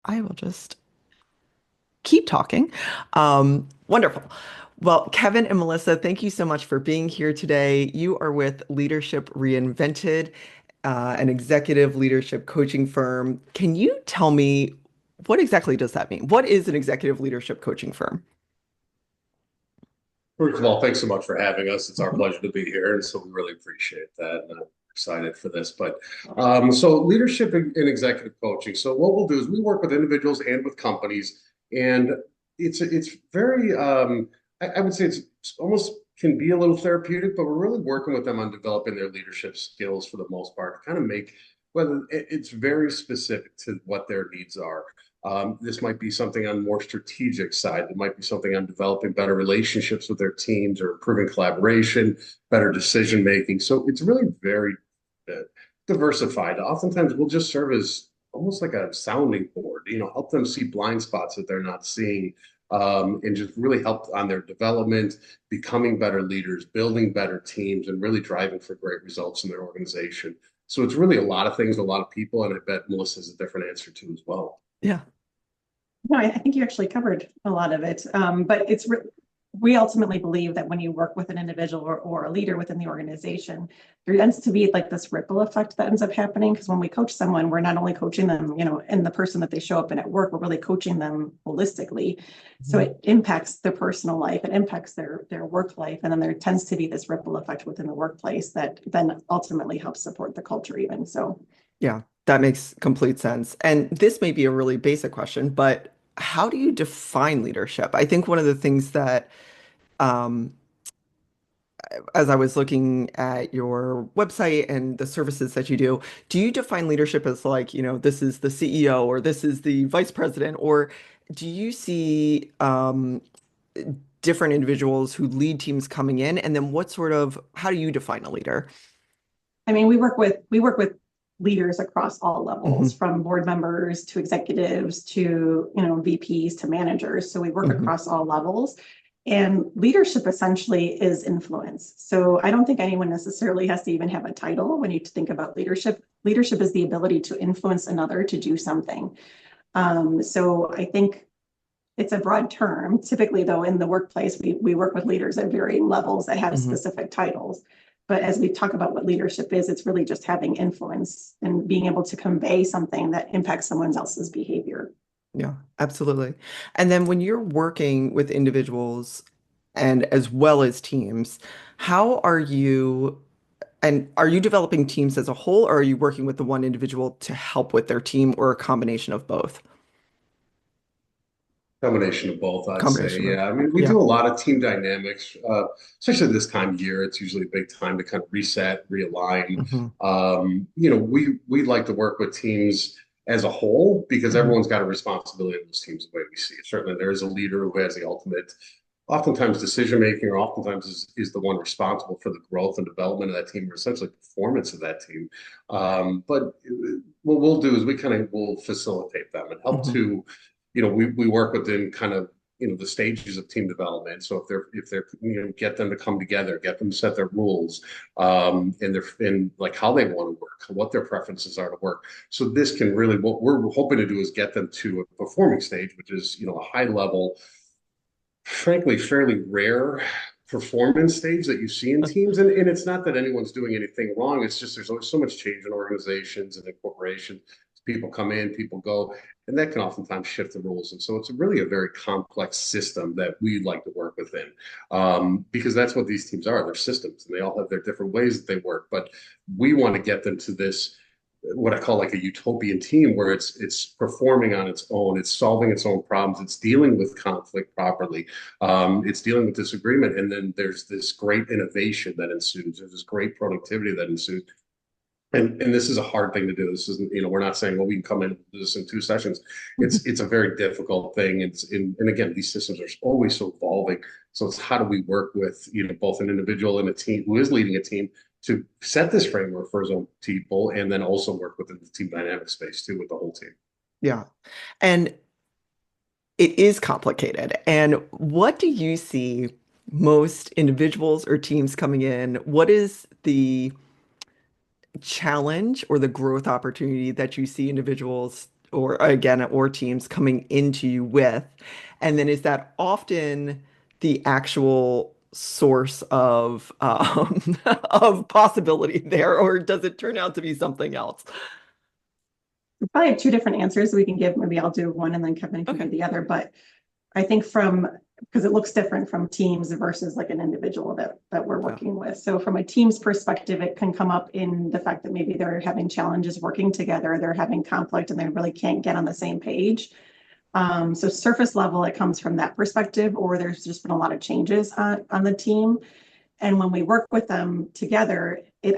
I will just keep talking. Wonderful. Well, Kevin and Melissa, thank you so much for being here today. You are with Leadership Reinvented, an executive leadership coaching firm. Can you tell me what exactly does that mean? What is an executive leadership coaching firm? First of all, thanks so much for having us. It's our Mhm. pleasure to be here, and so we really appreciate that. And I'm excited for this. So leadership and executive coaching. So what we'll do is we work with individuals and with companies, and it's very I would say it's almost can be a little therapeutic, but we're really working with them on developing their leadership skills for the most part, to kind of make whether it's very specific to what their needs are. This might be something on more strategic side. It might be something on developing better relationships with their teams or improving collaboration, better decision making. So it's really very uh, diversified. Oftentimes, we'll just serve as almost like a sounding board. Help them see blind spots that they're not seeing, and just really help on their development, becoming better leaders, building better teams, and really driving for great results in their organization. So it's really a lot of things, a lot of people, and I bet Melissa has a different answer too as well. Yeah. No, I think you actually covered a lot of it. But we ultimately believe that when you work with an individual or a leader within the organization, there tends to be like this ripple effect that ends up happening. Because when we coach someone, we're not only coaching them, in the person that they show up in at work, we're really coaching them holistically. So Mhm. it impacts their personal life, it impacts their work life, and then there tends to be this ripple effect within the workplace that then ultimately helps support the culture even. So Yeah, that makes complete sense. And this may be a really basic question, but how do you define leadership? I think one of the things that um, as I was looking at your website and the services that you do you define leadership as like, this is the CEO or this is the vice president, or do you see different individuals who lead teams coming in? And then how do you define a leader? I mean, we work with leaders across all levels, Hmm. from board members to executives to VPs to managers. So we work Hmm. across all levels. And leadership essentially is influence. So I don't think anyone necessarily has to even have a title when you think about leadership. Leadership is the ability to influence another to do something. So I think it's a broad term. Typically, though, in the workplace, we work with leaders at varying levels that have Hmm. specific titles. But as we talk about what leadership is, it's really just having influence and being able to convey something that impacts someone else's behavior. Yeah, absolutely. And then when you're working with individuals and as well as teams, how are you and are you developing teams as a whole, or are you working with the one individual to help with their team, or a combination of both? Combination of both, I'd say. Combination of Yeah, both. I mean, we Yeah. do a lot of team dynamics, especially this time of year. It's usually a big time to kind of reset, realign. Hmm. We like to work with teams as a whole because Hmm. everyone's got a responsibility in those teams the way we see it. Certainly, there is a leader who has the ultimate, oftentimes decision making, or oftentimes is the one responsible for the growth and development of that team, or essentially performance of that team. But what we'll do is we kind of will facilitate them and help Hmm. to we work within kind of the stages of team development. So if they're get them to come together, get them to set their rules, and their in like how they want to work, what their preferences are to work. So this can really what we're hoping to do is get them to a performing stage, which is a high level, frankly, fairly rare performance stage that you see in teams. And it's not that anyone's doing anything wrong. It's just there's always so much change in organizations and in corporations. People come in, people go, and that can oftentimes shift the rules. And so it's really a very complex system that we like to work within, because that's what these teams are. They're systems, and they all have their different ways that they work. But we want to get them to this what I call like a utopian team where it's performing on its own, it's solving its own problems, it's dealing with conflict properly, it's dealing with disagreement, and then there's this great innovation that ensues. There's this great productivity that ensues. And this is a hard thing to do. This isn't, we're not saying, well, we can come in and do this in 2 sessions. It's a very difficult thing. And again, these systems are always so evolving. So it's how do we work with, both an individual and a team who is leading a team to set this framework for his own people, and then also work within the team dynamic space too with the whole team. Yeah. And it is complicated. And what do you see most individuals or teams coming in? What is the challenge or the growth opportunity that you see individuals or again, or teams coming into you with? And then is that often the actual source of of possibility there, or does it turn out to be something else? We probably have two different answers we can give. Maybe I'll do one and then Kevin can do Okay. the other. But I think because it looks different from teams versus like an individual that we're Yeah. working with. So from a team's perspective, it can come up in the fact that maybe they're having challenges working together, they're having conflict and they really can't get on the same page. So surface level, it comes from that perspective, or there's just been a lot of changes on the team. And when we work with them together, it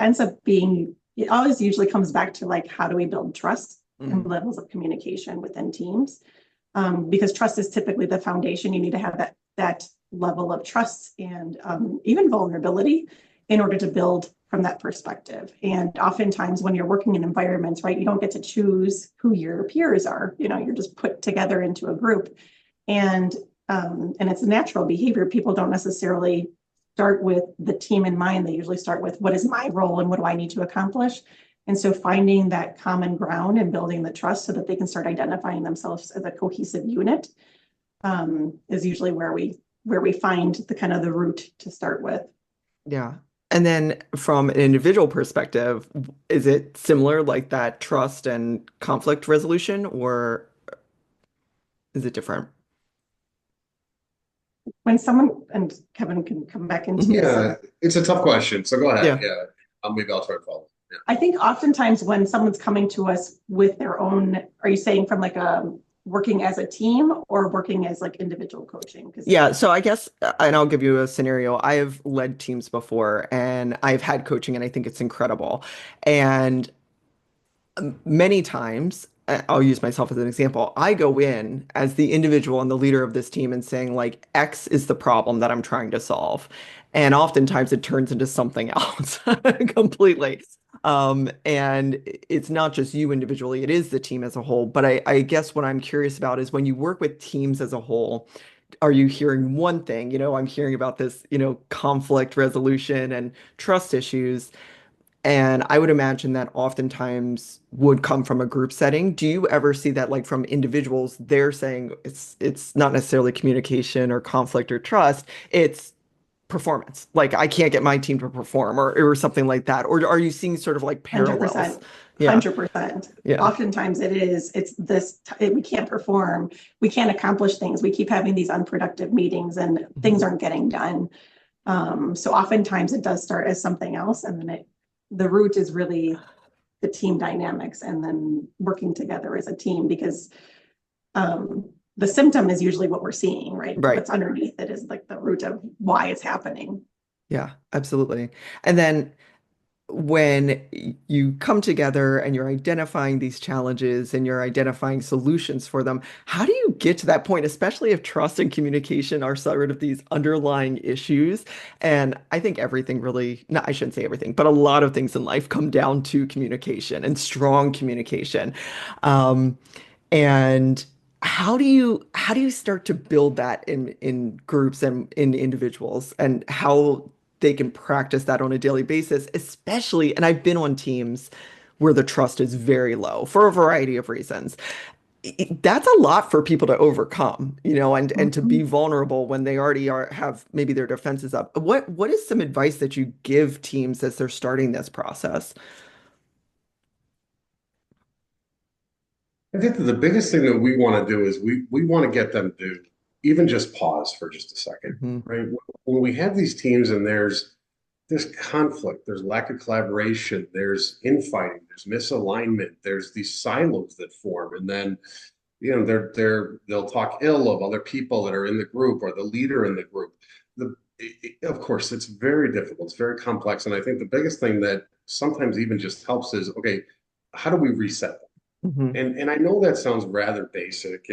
always usually comes back to like, how do we build trust and Mm. levels of communication within teams? Because trust is typically the foundation. You need to have that level of trust and even vulnerability in order to build from that perspective. And oftentimes when you're working in environments, right, you don't get to choose who your peers are. You're just put together into a group. And it's a natural behavior. People don't necessarily start with the team in mind. They usually start with what is my role and what do I need to accomplish? And so finding that common ground and building the trust so that they can start identifying themselves as a cohesive unit is usually where we find the kind of the root to start with. Yeah. And then from an individual perspective, is it similar like that trust and conflict resolution, or is it different? When someone, and Kevin can come back into Mhm. this, Yeah, it's a tough question. So go ahead. Yeah. Yeah, maybe I'll try to follow. Yeah. I think oftentimes when someone's coming to us with their own, are you saying from like working as a team or working as like individual coaching? Because Yeah, so I guess, and I'll give you a scenario. I have led teams before and I've had coaching and I think it's incredible. And many times, I'll use myself as an example. I go in as the individual and the leader of this team and saying, like, X is the problem that I'm trying to solve. And oftentimes it turns into something else completely. And it's not just you individually, it is the team as a whole. But I guess what I'm curious about is when you work with teams as a whole, are you hearing one thing? I'm hearing about this, conflict resolution and trust issues. And I would imagine that oftentimes would come from a group setting. Do you ever see that like from individuals, they're saying it's not necessarily communication or conflict or trust, it's performance. Like I can't get my team to perform or something like that. Or are you seeing sort of like parallels? 100%, Yeah. 100%. Yeah. Oftentimes it's this, we can't perform, we can't accomplish things. We keep having these unproductive meetings and things Mhm. aren't getting done. So oftentimes it does start as something else, and then the root is really the team dynamics and then working together as a team because the symptom is usually what we're seeing, right? Right. What's underneath it is like the root of why it's happening. Yeah, absolutely. And then when you come together and you're identifying these challenges and you're identifying solutions for them, how do you get to that point, especially if trust and communication are sort of these underlying issues? And I think everything really, no, I shouldn't say everything, but a lot of things in life come down to communication and strong communication. Um, and how do you start to build that in groups and in individuals and how they can practice that on a daily basis, especially, and I've been on teams where the trust is very low for a variety of reasons. That's a lot for people to overcome, and to be Mhm. vulnerable when they already have maybe their defenses up. What is some advice that you give teams as they're starting this process? I think that the biggest thing that we want to do is we want to get them to even just pause for just a second, Mhm. right? When we have these teams and there's conflict, there's lack of collaboration, there's infighting, there's misalignment, there's these silos that form, and then they'll talk ill of other people that are in the group or the leader in the group. Of course, it's very difficult, it's very complex, and I think the biggest thing that sometimes even just helps is okay, how do we reset them? Mhm. And I know that sounds rather basic,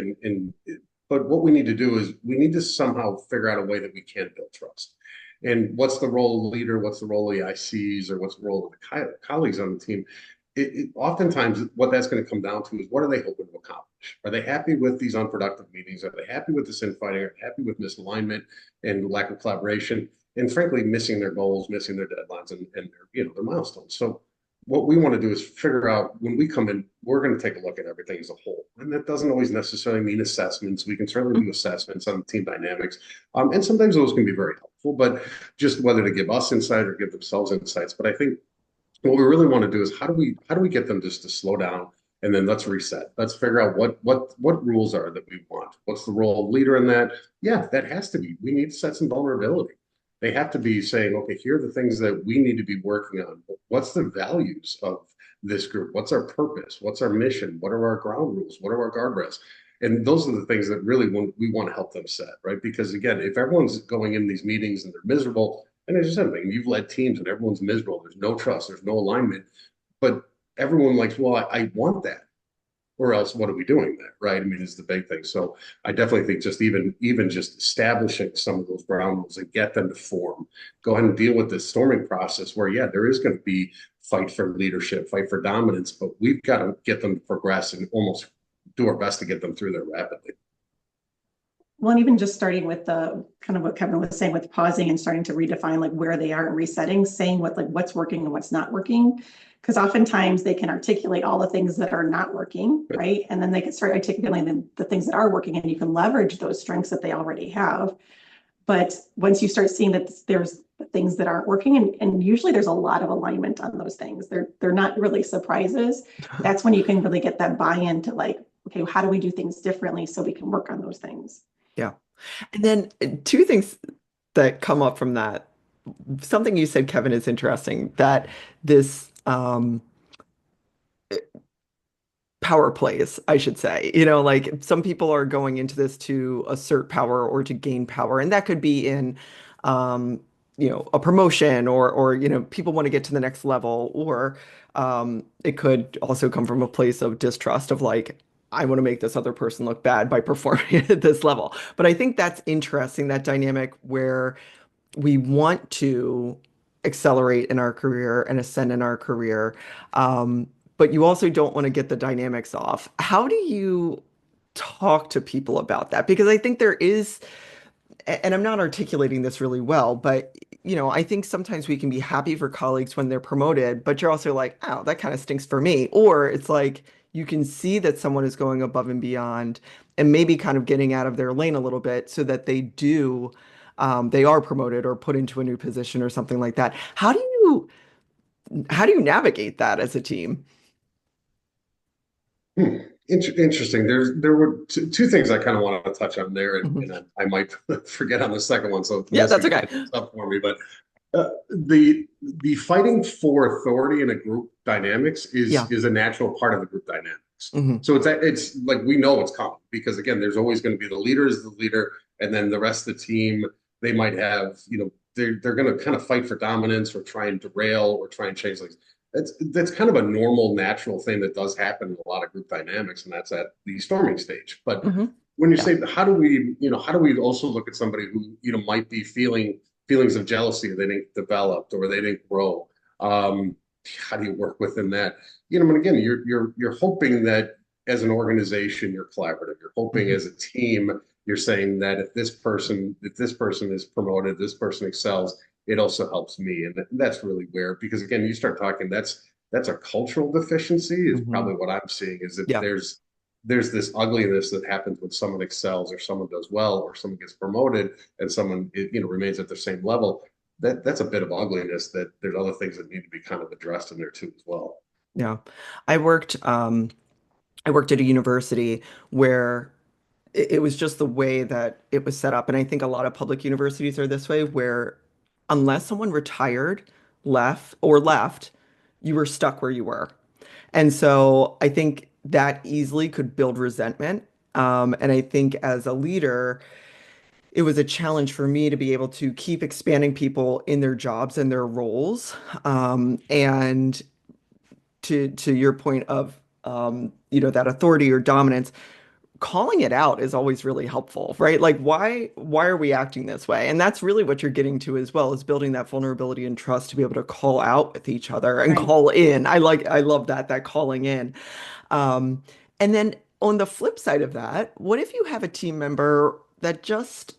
but what we need to do is we need to somehow figure out a way that we can build trust. And what's the role of the leader? What's the role of the ICs, or what's the role of the colleagues on the team? Oftentimes, what that's going to come down to is what are they hoping to accomplish? Are they happy with these unproductive meetings? Are they happy with this infighting? Are they happy with misalignment and lack of collaboration? And frankly, missing their goals, missing their deadlines, and their milestones. So what we want to do is figure out when we come in, we're going to take a look at everything as a whole. And that doesn't always necessarily mean assessments. We can certainly do assessments on team dynamics. And sometimes those can be very helpful, but just whether to give us insight or give themselves insights. But I think what we really want to do is how do we get them just to slow down and then let's reset. Let's figure out what rules are that we want. What's the role of leader in that? Yeah, that has to be. We need to set some vulnerability. They have to be saying, okay, here are the things that we need to be working on. What's the values of this group? What's our purpose? What's our mission? What are our ground rules? What are our guardrails? And those are the things that really we want to help them set, right? Because again, if everyone's going in these meetings and they're miserable, and as you said, I mean, you've led teams and everyone's miserable, there's no trust, there's no alignment, but everyone likes, well, I want that, or else what are we doing there, right? I mean, it's the big thing. So I definitely think just even just establishing some of those ground rules and get them to form, go ahead and deal with this storming process where, yeah, there is going to be fight for leadership, fight for dominance, but we've got to get them to progress and almost do our best to get them through there rapidly. Well, and even just starting with the kind of what Kevin was saying with pausing and starting to redefine like where they are and resetting, saying what like what's working and what's not working. Because oftentimes they can articulate all the things that are not working, right? And then they can start articulating the things that are working, and you can leverage those strengths that they already have. But once you start seeing that there's things that aren't working, and usually there's a lot of alignment on those things. They're not really surprises. That's when you can really get that buy-in to like, okay, how do we do things differently so we can work on those things? Yeah. And then two things that come up from that. Something you said, Kevin, is interesting that this power plays, I should say. Like some people are going into this to assert power or to gain power, and that could be in a promotion or people want to get to the next level, or it could also come from a place of distrust of like, I want to make this other person look bad by performing at this level. But I think that's interesting, that dynamic where we want to accelerate in our career and ascend in our career. But you also don't want to get the dynamics off. How do you talk to people about that? Because I think there is, and I'm not articulating this really well, but I think sometimes we can be happy for colleagues when they're promoted, but you're also like, oh, that kind of stinks for me. Or it's like you can see that someone is going above and beyond and maybe kind of getting out of their lane a little bit so that they are promoted or put into a new position or something like that. How do you navigate that as a team? Interesting. There were two things I kind of want to touch on there, and, Mhm. and I might forget on the second one, so Yeah, this that's can okay. clear this up for me. But the fighting for authority in a group dynamics Yeah. is a natural part of the group dynamics. Hmm. So it's like we know it's coming because again, there's always going to be the leader, and then the rest of the team. They might have they're going to kind of fight for dominance or try and derail or try and change things. That's kind of a normal, natural thing that does happen in a lot of group dynamics, and that's at the storming stage. But Hmm. when you Yeah. say how do we also look at somebody who might be feeling feelings of jealousy they didn't develop or they didn't grow? Um, how do you work within that? And again, you're hoping that as an organization you're collaborative. You're hoping Hmm. as a team you're saying that if this person is promoted, this person excels, it also helps me, and that's really where because again you start talking that's a cultural deficiency is Hmm. probably what I'm seeing is that Yeah. there's this ugliness that happens when someone excels or someone does well or someone gets promoted and someone remains at the same level. That's a bit of ugliness that there's other things that need to be kind of addressed in there too as well. Yeah. I worked I worked at a university where it was just the way that it was set up. And I think a lot of public universities are this way, where unless someone retired, left, you were stuck where you were. And so I think that easily could build resentment. And I think as a leader, it was a challenge for me to be able to keep expanding people in their jobs and their roles. And to your point of that authority or dominance, calling it out is always really helpful, right? Like why are we acting this way? And that's really what you're getting to as well, is building that vulnerability and trust to be able to call out with each other and Right. call in. I love that calling in. Um, and then on the flip side of that, what if you have a team member that just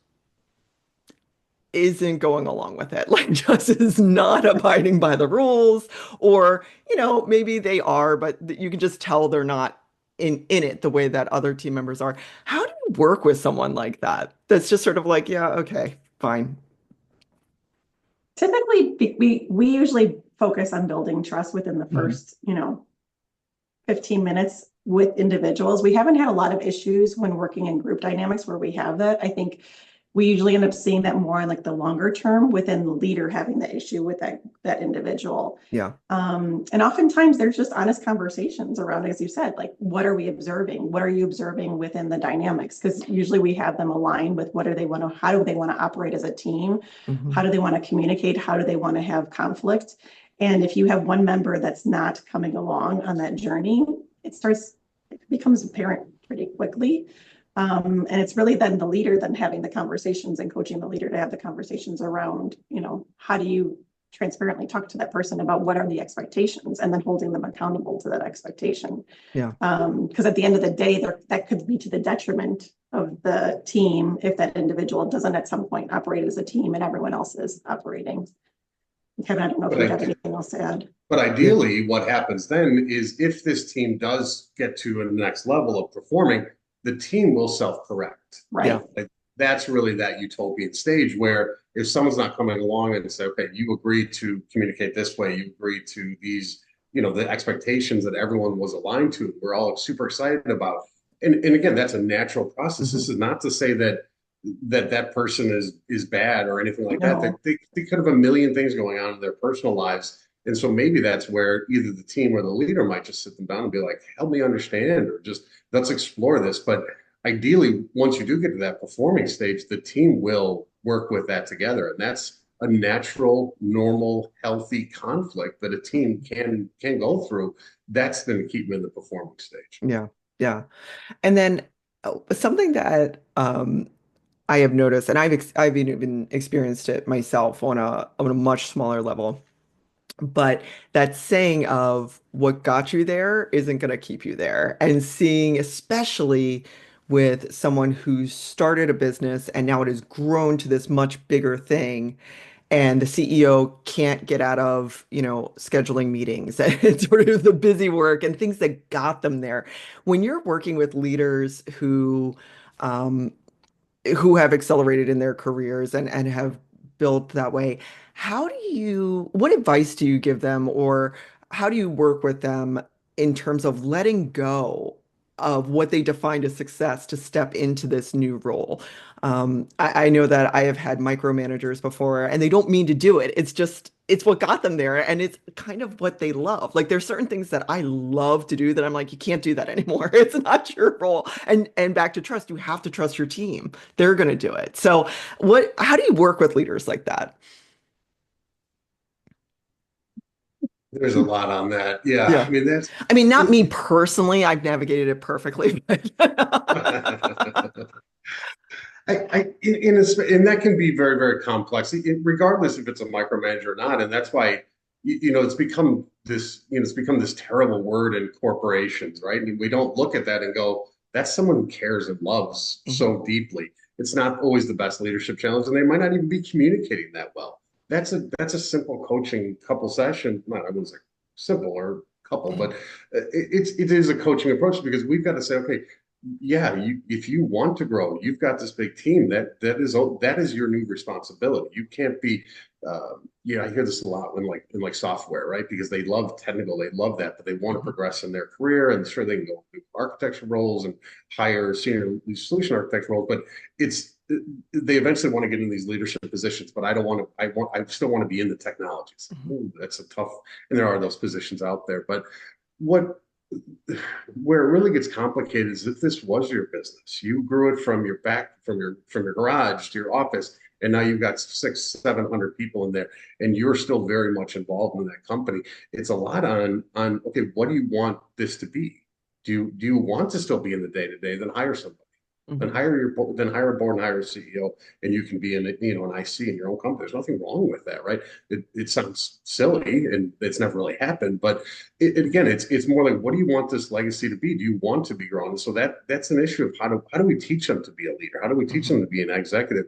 isn't going along with it, like just is not abiding by the rules, or, maybe they are, but you can just tell they're not in it the way that other team members are. How do you work with someone like that? That's just sort of like, yeah, okay, fine. Typically, we usually focus on building trust within the Mhm. first, 15 minutes with individuals. We haven't had a lot of issues when working in group dynamics where we have that. I think we usually end up seeing that more in like the longer term within the leader having the issue with that individual. Yeah. And oftentimes there's just honest conversations around, as you said, like, what are we observing? What are you observing within the dynamics? Because usually we have them aligned with how do they want to operate as a team? How Hmm. do they want to communicate? How do they want to have conflict? And if you have one member that's not coming along on that journey, it becomes apparent pretty quickly. And it's really then the leader then having the conversations and coaching the leader to have the conversations around, how do you transparently talk to that person about what are the expectations and then holding them accountable to that expectation. Yeah. Because at the end of the day, that could be to the detriment of the team if that individual doesn't at some point operate as a team and everyone else is operating. Kevin, I don't know if But you have I, anything else to add. but Yeah. ideally, what happens then is if this team does get to a next level of performing, the team will self-correct. Yeah. Right. Like that's really that utopian stage where if someone's not coming along and say, okay, you agreed to communicate this way, you agreed to these, the expectations that everyone was aligned to, we're all super excited about. And again, that's a natural process. Hmm. This is not to say that person is bad or anything like that. No. They could have a million things going on in their personal lives. And so maybe that's where either the team or the leader might just sit them down and be like, help me understand, or just let's explore this. But ideally, once you do get to that performing stage, the team will work with that together. And that's a natural, normal, healthy conflict that a team can go through. That's going to keep them in the performing stage. Yeah. Yeah. And then something that I have noticed, and I've even experienced it myself on a much smaller level, but that saying of what got you there isn't going to keep you there. And seeing, especially with someone who started a business and now it has grown to this much bigger thing, and the CEO can't get out of, scheduling meetings and sort of the busy work and things that got them there. When you're working with leaders um, who have accelerated in their careers and have built that way, what advice do you give them, or how do you work with them in terms of letting go of what they defined as success to step into this new role? I know that I have had micromanagers before, and they don't mean to do it. It's what got them there, and it's kind of what they love. Like there's certain things that I love to do that I'm like, you can't do that anymore. It's not your role. And back to trust, you have to trust your team. They're going to do it. So how do you work with leaders like that? There's a lot on that. Yeah. I Yeah. mean, that's I mean, not me it, personally. I've navigated it perfectly, but and that can be very, very complex, regardless if it's a micromanager or not. And that's why, it's become it's become this terrible word in corporations, right? And we don't look at that and go, that's someone who cares and loves Mhm. so deeply. It's not always the best leadership challenge, and they might not even be communicating that well. That's a simple coaching couple session. Not I wouldn't say simple or couple, but it is a coaching approach because we've got to say, okay, yeah, if you want to grow, you've got this big team that is your new responsibility. You can't be, I hear this a lot when in software, right? Because they love technical, they love that, but they want to Mhm. progress in their career, and sure they can go through architecture roles and hire senior solution architect roles, but it's they eventually want to get in these leadership positions. But I don't want to. I still want to be in the technologies. Mhm. Ooh, that's a tough, and there are those positions out there, but what where it really gets complicated is if this was your business, you grew it from your back, from your garage to your office, and now you've got 700 people in there, and you're still very much involved in that company. It's a lot on okay, what do you want this to be? Do you want to still be in the day to day? Then hire somebody. Then Mhm. hire a board and hire a CEO, and you can be an IC in your own company. There's nothing wrong with that, right? It sounds silly, and it's never really happened, but again, it's more like, what do you want this legacy to be? Do you want to be grown? And so that's an issue of how do we teach them to be a leader? How do we teach them Mhm. to be an executive?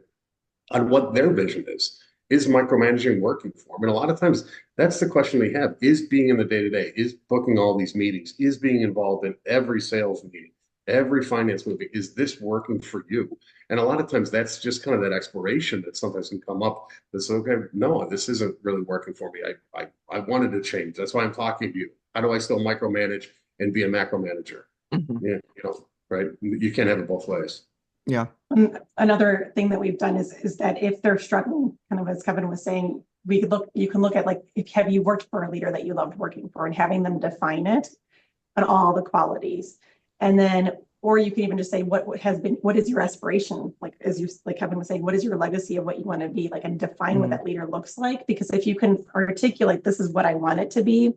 on what their vision is. Is micromanaging working for them? And a lot of times that's the question we have, is being in the day to day, is booking all these meetings, is being involved in every sales meeting, every finance meeting, is this working for you? And a lot of times that's just kind of that exploration that sometimes can come up that's okay, no, this isn't really working for me. I wanted to change. That's why I'm talking to you. How do I still micromanage and be a macro manager? Mhm. Yeah, right. You can't have it both ways. Yeah. Another thing that we've done is that if they're struggling, kind of as Kevin was saying, you can look at like, if have you worked for a leader that you loved working for, and having them define it and all the qualities. And then, or you can even just say, what is your aspiration? Like, like Kevin was saying, what is your legacy of what you want to be like, and define what Mm, that leader looks like? Because if you can articulate, this is what I want it to be,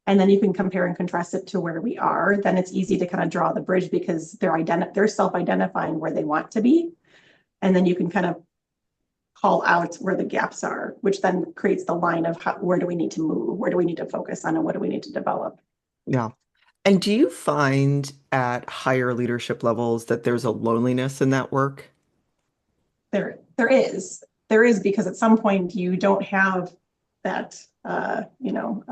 and then you can compare and contrast it to where we are, then it's easy to kind of draw the bridge, because they're self-identifying where they want to be. And then you can kind of call out where the gaps are, which then creates the line of where do we need to move? Where do we need to focus on? And what do we need to develop? yeah. And do you find at higher leadership levels that there's a loneliness in that work? There is, because at some point you don't have that, you don't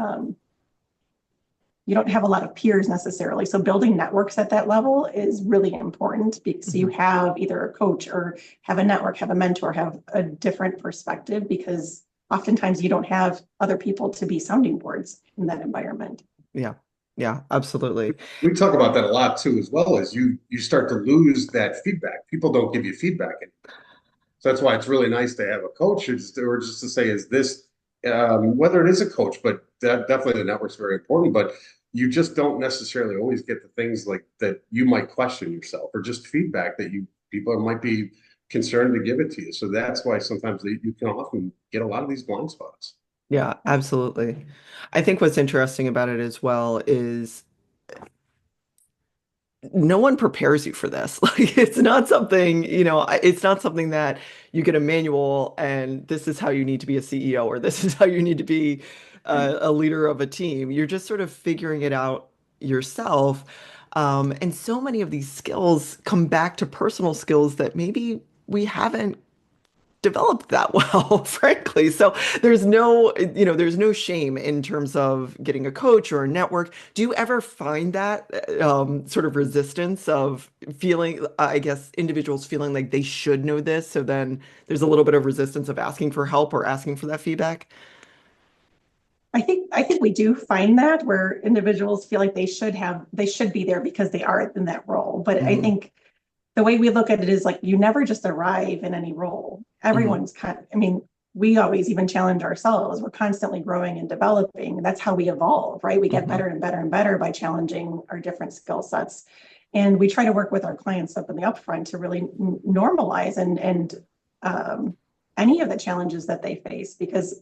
have a lot of peers necessarily. So building networks at that level is really important, because you Mhm. have either a coach or have a network, have a mentor, have a different perspective, because oftentimes you don't have other people to be sounding boards in that environment. Yeah. Yeah, absolutely. We talk about that a lot too, as well as you start to lose that feedback. People don't give you feedback anymore. So that's why it's really nice to have a coach, or just to say, is this whether it is a coach, but definitely the network's very important. But you just don't necessarily always get the things like that you might question yourself, or just feedback that you people might be concerned to give it to you. So that's why sometimes you can often get a lot of these blind spots. Yeah, absolutely. I think what's interesting about it as well is no one prepares you for this. Like it's not something, it's not something that you get a manual and this is how you need to be a CEO or this is how you need to be a leader of a team. You're just sort of figuring it out yourself. And so many of these skills come back to personal skills that maybe we haven't developed that well, frankly. So there's no shame in terms of getting a coach or a network. Do you ever find that sort of resistance of feeling, I guess, individuals feeling like they should know this? So then there's a little bit of resistance of asking for help or asking for that feedback? I think we do find that, where individuals feel like they should be there because they are in that role. But I Hmm. think the way we look at it is like, you never just arrive in any role. Hmm. I mean, we always even challenge ourselves. We're constantly growing and developing. That's how we evolve, right? We get Hmm. better and better and better by challenging our different skill sets. And we try to work with our clients up in the upfront to really normalize and any of the challenges that they face, because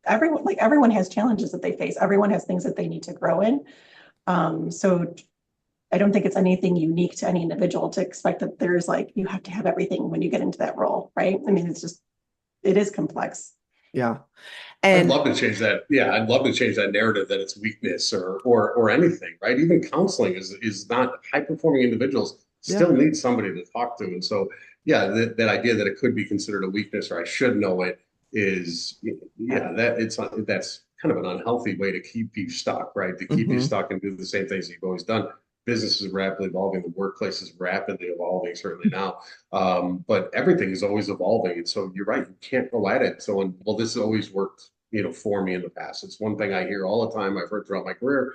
everyone has challenges that they face. Everyone has things that they need to grow in. So I don't think it's anything unique to any individual to expect that there's like, you have to have everything when you get into that role, right? I mean, it is complex. Yeah. I'd And love to change that. Yeah, I'd love to change that narrative that it's weakness or anything, right? Even counseling is not high performing individuals yeah. still need somebody to talk to. And so, yeah, that idea that it could be considered a weakness or I should know it is, yeah, that's kind of an unhealthy way to keep you stuck, right? To keep you Hmm. stuck and do the same things you've always done. Business is rapidly evolving, the workplace is rapidly evolving, certainly now. But everything is always evolving. And so you're right, you can't go at it. So, well, this has always worked for me in the past. It's one thing I hear all the time. I've heard throughout my career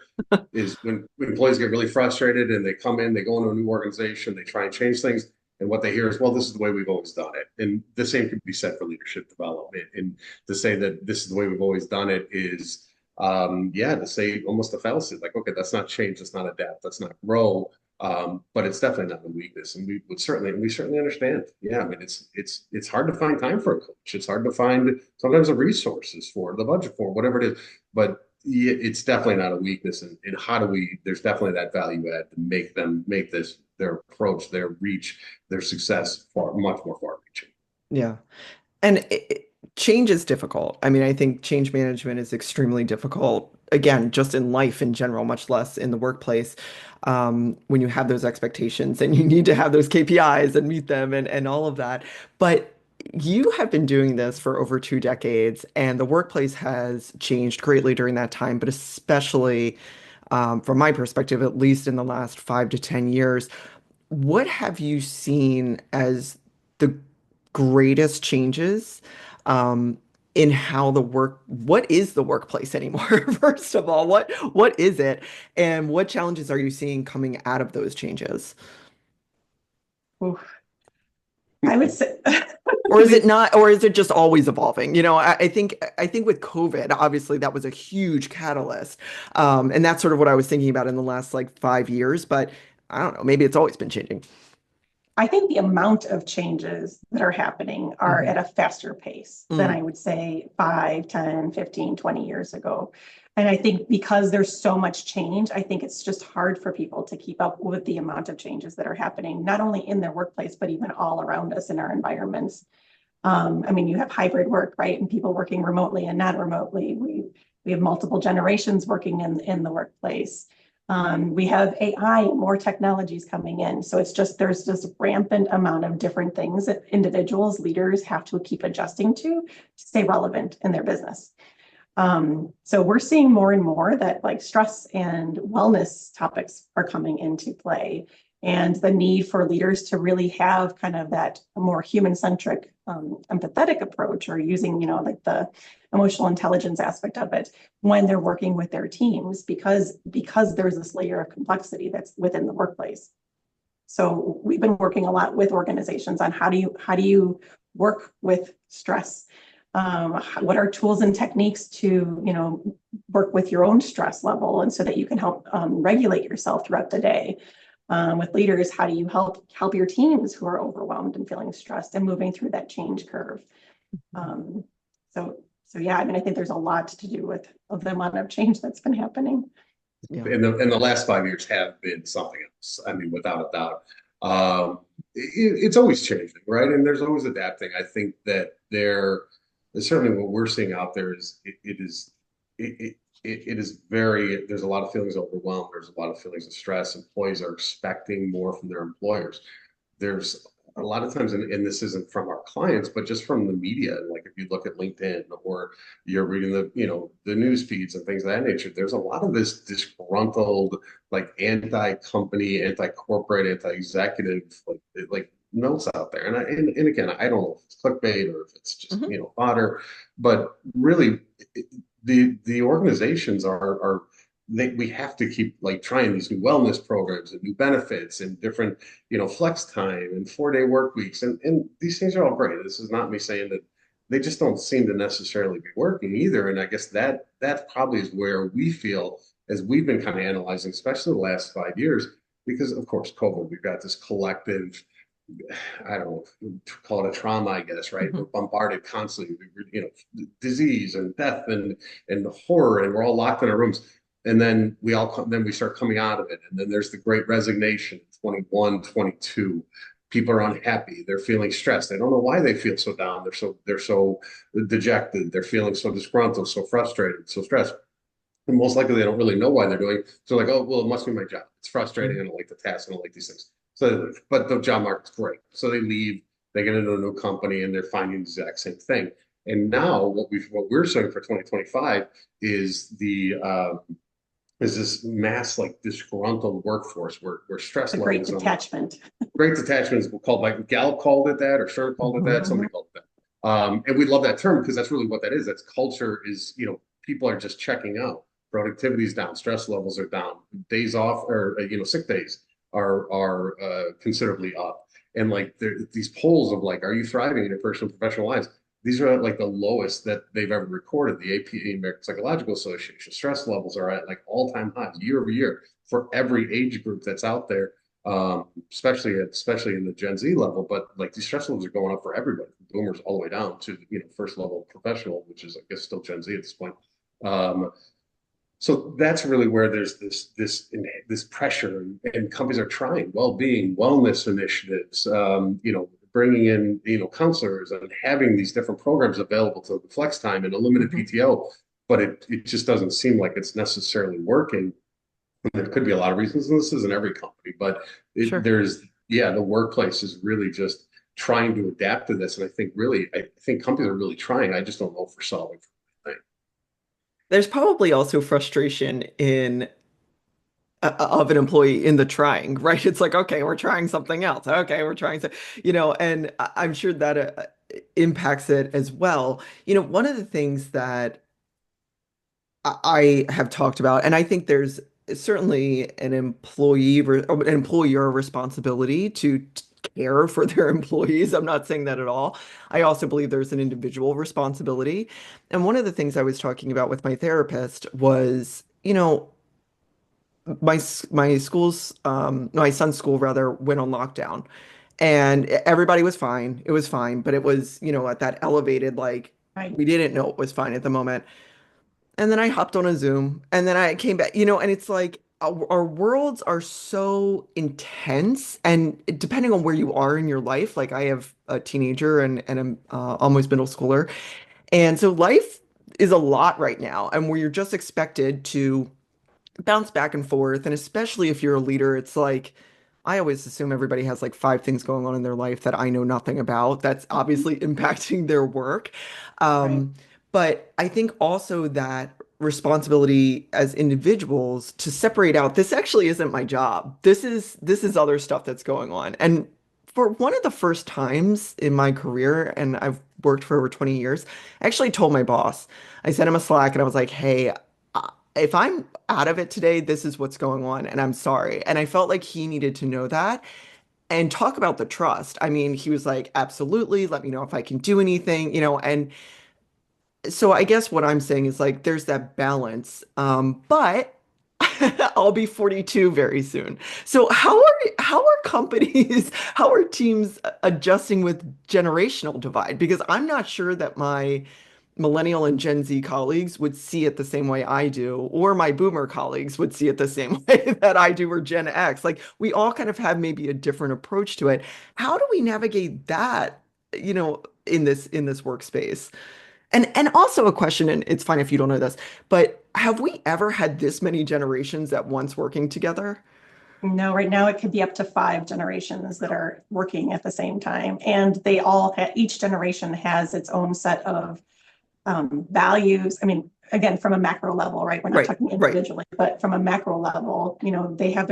is when employees get really frustrated and they come in, they go into a new organization, they try and change things. And what they hear is, well, this is the way we've always done it. And the same can be said for leadership development. And to say that this is the way we've always done it is, yeah, to say almost a fallacy. Like, okay, that's not change, that's not adapt, that's not grow. But it's definitely not a weakness, and we certainly understand. Yeah, I mean, it's hard to find time for a coach. It's hard to find sometimes the resources for the budget for whatever it is. But yeah, it's definitely not a weakness. And how do we? There's definitely that value add to make this their approach, their reach, their success much more far reaching. Yeah. And change is difficult. I mean, I think change management is extremely difficult, again, just in life in general, much less in the workplace, when you have those expectations and you need to have those KPIs and meet them and all of that. But you have been doing this for over 2 decades, and the workplace has changed greatly during that time, but especially from my perspective, at least in the last 5 to 10 years. What have you seen as the greatest changes um, in how what is the workplace anymore? First of all, what is it, and what challenges are you seeing coming out of those changes? Oof. I would say, Or is it not, or is it just always evolving? I think with COVID, obviously that was a huge catalyst. And that's sort of what I was thinking about in the last like 5 years, but I don't know, maybe it's always been changing. I think the amount of changes that are happening are Hmm. at a faster pace than I would say 5, 10, 15, 20 years ago. And I think because there's so much change, I think it's just hard for people to keep up with the amount of changes that are happening, not only in their workplace, but even all around us in our environments. I mean, you have hybrid work, right? And people working remotely and not remotely. We have multiple generations working in the workplace. We have AI, more technologies coming in. So there's just rampant amount of different things that individuals, leaders have to keep adjusting to stay relevant in their business. So we're seeing more and more that like stress and wellness topics are coming into play, and the need for leaders to really have kind of that more human-centric, empathetic approach, or using, like the emotional intelligence aspect of it when they're working with their teams, because there's this layer of complexity that's within the workplace. So we've been working a lot with organizations on how do you work with stress. What are tools and techniques to work with your own stress level, and so that you can help regulate yourself throughout the day. With leaders, how do you help your teams who are overwhelmed and feeling stressed and moving through that change curve? Um, so so yeah, I mean, I think there's a lot to do with of the amount of change that's been happening. Yeah. And the last 5 years have been something else. I mean, without a doubt. It's always changing, right? And there's always adapting. I think that there, certainly what we're seeing out there is it, it is very, there's a lot of feelings of overwhelmed. There's a lot of feelings of stress. Employees are expecting more from their employers. There's a lot of times, and this isn't from our clients, but just from the media. Like if you look at LinkedIn, or you're reading the news feeds and things of that nature, there's a lot of this disgruntled, like anti-company, anti-corporate, anti-executive, like notes out there. And again, I don't know if it's clickbait or if it's just Hmm. fodder, but really the organizations are we have to keep like trying these new wellness programs and new benefits and different flex time and 4-day work weeks, and these things are all great. This is not me saying that they just don't seem to necessarily be working either. And I guess that probably is where we feel, as we've been kind of analyzing, especially the last 5 years, because of course COVID, we've got this collective, I don't know, call it a trauma, I guess, right? Hmm. We're bombarded constantly, disease and death and horror, and we're all locked in our rooms. And then then we start coming out of it. And then there's the great resignation, 21, 22. People are unhappy. They're feeling stressed. They don't know why they feel so down. They're so dejected. They're feeling so disgruntled, so frustrated, so stressed. And most likely they don't really know why they're doing it. So like, oh, well, it must be my job. It's frustrating. I don't like the task. I don't like these things. So, but the job market's great. So they leave, they get into a new company, and they're finding the exact same thing. And now what we're showing for 2025 is this mass like disgruntled workforce where stress The great levels on detachment. great detachment is called, like Gallup called it that, or Stern called it that, Hmm. somebody called it that. And we love that term because that's really what that is. That's culture is, people are just checking out. Productivity is down, stress levels are down, days off, or sick days are considerably up. And like these polls of like, are you thriving in your personal and professional lives? These are like the lowest that they've ever recorded. The APA, American Psychological Association, stress levels are at like all-time highs year over year for every age group that's out there, especially in the Gen Z level. But like these stress levels are going up for everybody, from boomers all the way down to first level professional, which is I guess still Gen Z at this point. Um, so that's really where there's this pressure, and companies are trying well-being, wellness initiatives, bringing in counselors and having these different programs available to flex time and unlimited Hmm. PTO, but it just doesn't seem like it's necessarily working. There could be a lot of reasons, and this isn't every company, but Sure. there's, yeah, the workplace is really just trying to adapt to this. And I think companies are really trying. I just don't know if we're solving for anything. There's probably also frustration in of an employee in the trying, right? It's like, okay, we're trying something else. Okay, we're trying to, and I'm sure that impacts it as well. One of the things that I have talked about, and I think there's certainly an employer responsibility to care for their employees. I'm not saying that at all. I also believe there's an individual responsibility. And one of the things I was talking about with my therapist was, my son's school rather went on lockdown, and everybody was fine. It was fine, but it was, at that elevated, like, Right. we didn't know it was fine at the moment. And then I hopped on a Zoom and then I came back, and it's like our worlds are so intense. And depending on where you are in your life, like I have a teenager and I'm almost middle schooler. And so life is a lot right now. And where you're just expected to bounce back and forth. And especially if you're a leader, it's like I always assume everybody has like five things going on in their life that I know nothing about. That's Mhm. obviously impacting their work. Right. Um, but I think also that responsibility as individuals to separate out this actually isn't my job. This is other stuff that's going on. And for one of the first times in my career, and I've worked for over 20 years, I actually told my boss. I sent him a Slack and I was like, hey, if I'm out of it today, this is what's going on, and I'm sorry. And I felt like he needed to know that and talk about the trust. I mean, he was like, absolutely, let me know if I can do anything, and so I guess what I'm saying is like there's that balance. But I'll be 42 very soon. So how are companies, how are teams adjusting with generational divide? Because I'm not sure that my millennial and Gen Z colleagues would see it the same way I do, or my boomer colleagues would see it the same way that I do, or Gen X. Like we all kind of have maybe a different approach to it. How do we navigate that, in this workspace? And also a question, and it's fine if you don't know this, but have we ever had this many generations at once working together? No, right now it could be up to 5 generations that are working at the same time. And each generation has its own set of values. I mean, again, from a macro level, right? We're not Right, talking right. individually, but from a macro level, they have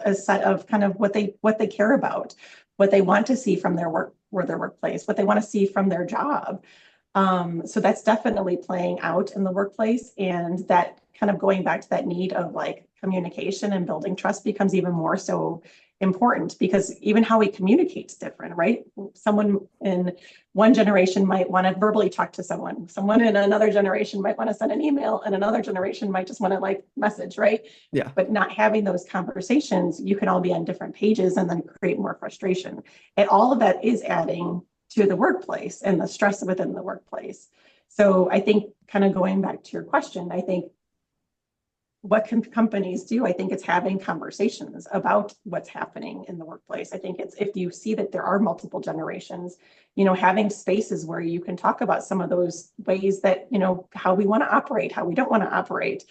a set of kind of what they care about, what they want to see from their workplace, what they want to see from their job. So that's definitely playing out in the workplace, and that kind of going back to that need of like communication and building trust becomes even more so important, because even how we communicate is different, right? Someone in one generation might want to verbally talk to someone in another generation might want to send an email, and another generation might just want to like message, right? Yeah. But not having those conversations, you can all be on different pages and then create more frustration. And all of that is adding to the workplace and the stress within the workplace. So I think, kind of going back to your question, I think what can companies do? I think it's having conversations about what's happening in the workplace. I think it's, if you see that there are multiple generations, having spaces where you can talk about some of those ways that, how we want to operate, how we don't want to operate.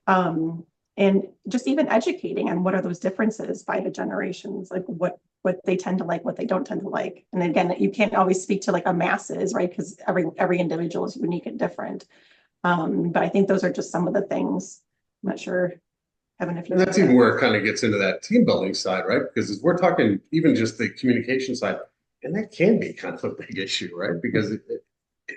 And just even educating on what are those differences by the generations, like what they tend to like, what they don't tend to like. And again, you can't always speak to like a masses, right? Because every individual is unique and different. But I think those are just some of the things. I'm not sure, Kevin, if you And want that's to. even where it kind of gets into that team building side, right? Because we're talking even just the communication side, and that can be kind of a big issue, right? Because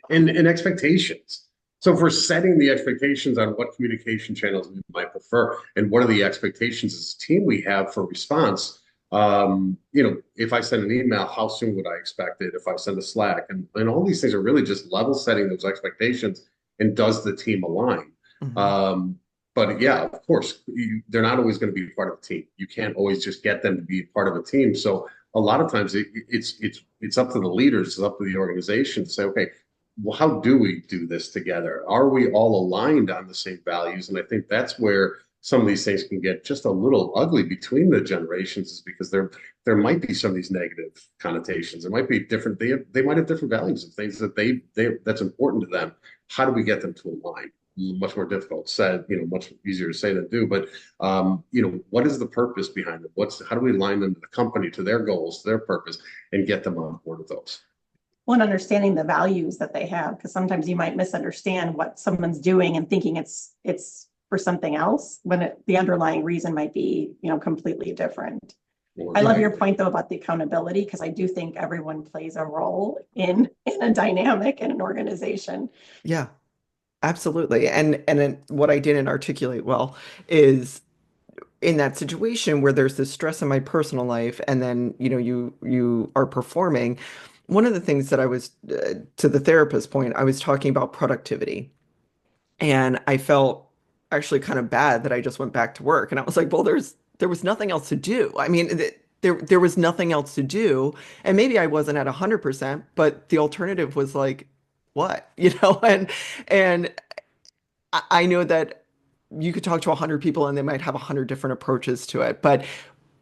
and expectations. So if we're setting the expectations on what communication channels we might prefer, and what are the expectations as a team we have for response, if I send an email, how soon would I expect it? If I send a Slack, and all these things are really just level setting those expectations, and does the team align? Mhm. Um, but yeah, of course, they're not always going to be part of the team. You can't always just get them to be part of a team. So a lot of times it's up to the leaders, it's up to the organization to say, okay, well, how do we do this together? Are we all aligned on the same values? And I think that's where some of these things can get just a little ugly between the generations, is because there might be some of these negative connotations. It might be different. They might have different values of things that they that's important to them. How do we get them to align? much more difficult said, much easier to say than do. But what is the purpose behind it? How do we align them to the company, to their goals, to their purpose, and get them on board with those? Well, and understanding the values that they have, because sometimes you might misunderstand what someone's doing and thinking it's for something else when the underlying reason might be, completely different. I love your point though about the accountability, because I do think everyone plays a role in a dynamic in an organization. Yeah, absolutely. And then what I didn't articulate well is in that situation where there's this stress in my personal life and then you are performing. One of the things that I was to the therapist point, I was talking about productivity, and I felt actually kind of bad that I just went back to work, and I was like, well, there was nothing else to do. I mean, there was nothing else to do, and maybe I wasn't at 100%, but the alternative was like, what, and I know that you could talk to 100 people and they might have 100 different approaches to it, but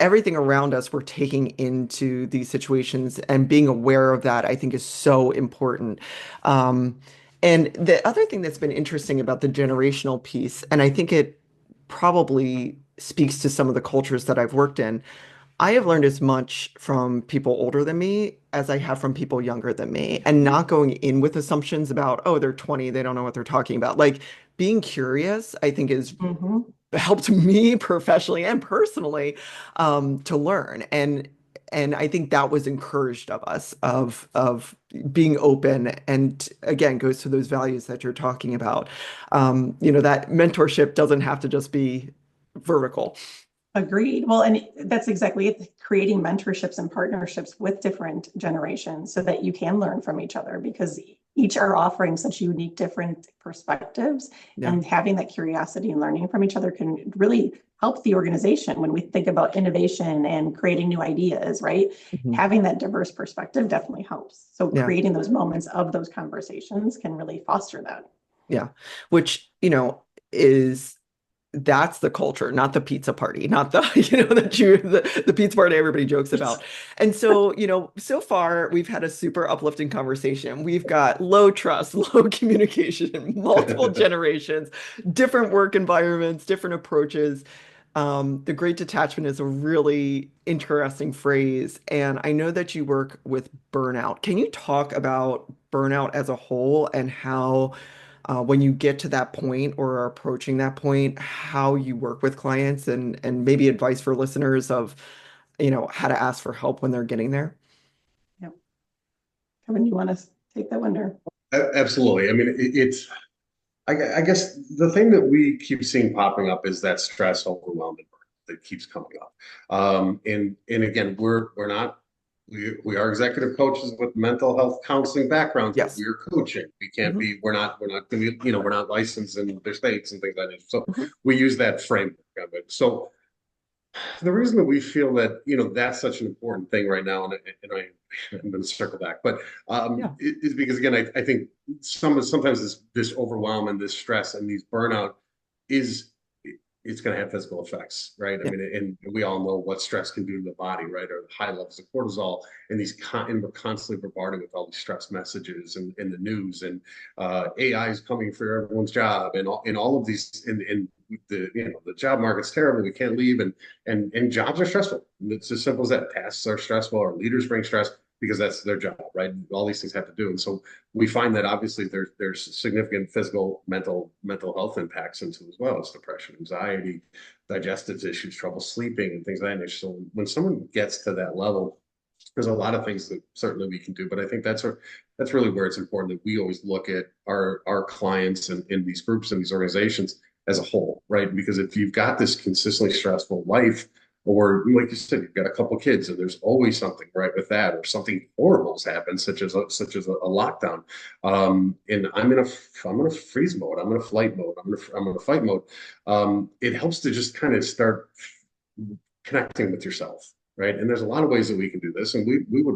everything around us we're taking into these situations, and being aware of that, I think, is so important. Um, and the other thing that's been interesting about the generational piece, and I think it probably speaks to some of the cultures that I've worked in, I have learned as much from people older than me as I have from people younger than me, and not going in with assumptions about, oh, they're 20, they don't know what they're talking about. Like, being curious, I think, is Mhm. helped me professionally and personally, to learn. And I think that was encouraged of us, of being open, and again goes to those values that you're talking about. That mentorship doesn't have to just be vertical. Agreed. Well, and that's exactly it, creating mentorships and partnerships with different generations so that you can learn from each other, because each are offering such unique, different perspectives. Yeah. And having that curiosity and learning from each other can really help the organization when we think about innovation and creating new ideas, right? Mhm. Having that diverse perspective definitely helps. So Yeah. creating those moments of those conversations can really foster that. Yeah. Which, is that's the culture, not the pizza party, not the, the pizza party everybody jokes about. And so, so far we've had a super uplifting conversation. We've got low trust, low communication, multiple generations, different work environments, different approaches. The great detachment is a really interesting phrase. And I know that you work with burnout. Can you talk about burnout as a whole, and how when you get to that point or are approaching that point, how you work with clients, and maybe advice for listeners of, how to ask for help when they're getting there? Yeah. Kevin, you want to take that one or? Absolutely. I mean, I guess the thing that we keep seeing popping up is that stress, overwhelm, and burnout that keeps coming up. And again, we're not we are executive coaches with mental health counseling backgrounds, but Yes. we're coaching. We can't Hmm. be. We're not gonna be, we're not licensed in their states and things like that. So Hmm. we use that framework of it. So the reason that we feel that that's such an important thing right now, I'm going to circle back, but Yeah. is because again, I think sometimes this overwhelm and this stress and these burnout is it's going to have physical effects, right? I Yeah. mean, and we all know what stress can do to the body, right? Or high levels of cortisol, and and we're constantly bombarded with all these stress messages and in the news, and AI is coming for everyone's job, and all of these, and the job market's terrible. We can't leave, and jobs are stressful. It's as simple as that. Tasks are stressful. Our leaders bring stress because that's their job, right? All these things have to do, and so we find that obviously there's significant physical, mental health impacts into as well as depression, anxiety, digestive issues, trouble sleeping, and things like that nature. So when someone gets to that level, there's a lot of things that certainly we can do, but I think that's really where it's important that we always look at our clients and in these groups and these organizations as a whole, right? Because if you've got this consistently stressful life, or like you said, you've got a couple kids, and there's always something right with that, or something horrible has happened, such as a lockdown. And I'm in a freeze mode. I'm in a flight mode. I'm in a fight mode. It helps to just kind of start connecting with yourself, right? And there's a lot of ways that we can do this, and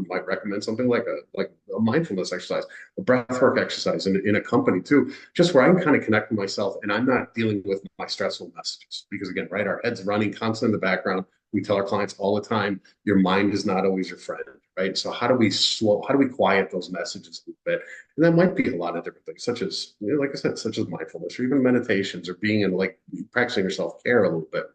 might recommend something like a mindfulness exercise, a breathwork exercise in a company too, just where I can kind of connect with myself, and I'm not dealing with my stressful messages, because again, right, our head's running constantly in the background. We tell our clients all the time, your mind is not always your friend, right? So how do we quiet those messages a little bit. And that might be a lot of different things, such as, like I said, such as mindfulness or even meditations or being in like practicing your self-care a little bit.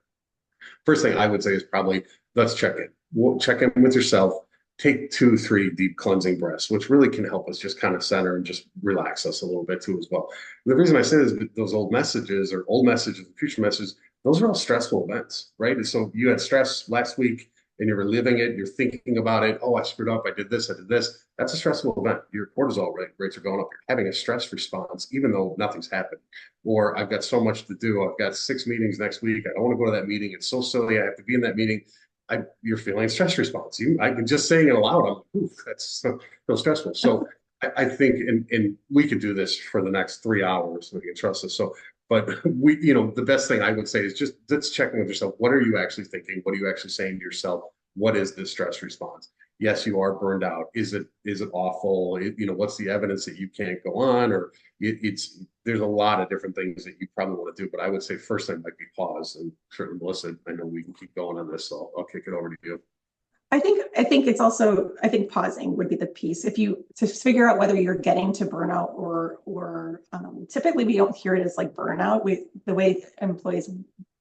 First thing I would say is probably let's check in. We'll check in with yourself. Take 2, 3 deep cleansing breaths, which really can help us just kind of center and just relax us a little bit too as well. The reason I say this is those old messages or old messages, future messages, those are all stressful events, right? And so you had stress last week and you're reliving it, you're thinking about it. Oh, I screwed up. I did this. I did this. That's a stressful event. Your cortisol rates are going up. You're having a stress response, even though nothing's happened. Or I've got so much to do. I've got 6 meetings next week. I don't want to go to that meeting. It's so silly. I have to be in that meeting. You're feeling a stress response. I can just saying it aloud. I'm like, oof, that's so stressful. So I think, and we could do this for the next 3 hours. So we can trust us. So, but the best thing I would say is just let's check in with yourself. What are you actually thinking? What are you actually saying to yourself? What is this stress response? Yes, you are burned out. Is it awful? What's the evidence that you can't go on? Or there's a lot of different things that you probably want to do. But I would say first thing might be pause. And certainly, Melissa, I know we can keep going on this, so I'll kick it over to you. I think it's also, I think pausing would be the piece. If you to figure out whether you're getting to burnout or typically we don't hear it as like burnout. The way employees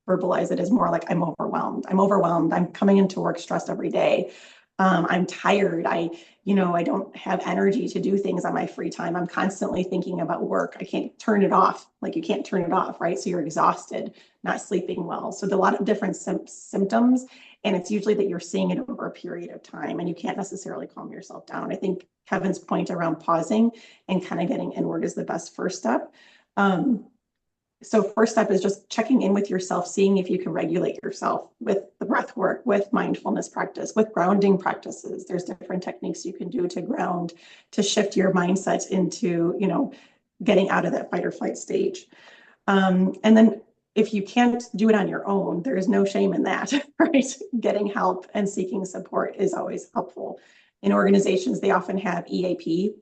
verbalize it is more like I'm overwhelmed. I'm overwhelmed. I'm coming into work stressed every day. I'm tired. I don't have energy to do things on my free time. I'm constantly thinking about work. I can't turn it off. Like you can't turn it off, right? So you're exhausted, not sleeping well. So a lot of different symptoms. And it's usually that you're seeing it over a period of time and you can't necessarily calm yourself down. I think Kevin's point around pausing and kind of getting inward is the best first step. So first step is just checking in with yourself, seeing if you can regulate yourself with the breath work, with mindfulness practice, with grounding practices. There's different techniques you can do to ground, to shift your mindset into, getting out of that fight or flight stage. And then if you can't do it on your own, there is no shame in that, right? Getting help and seeking support is always helpful. In organizations, they often have EAP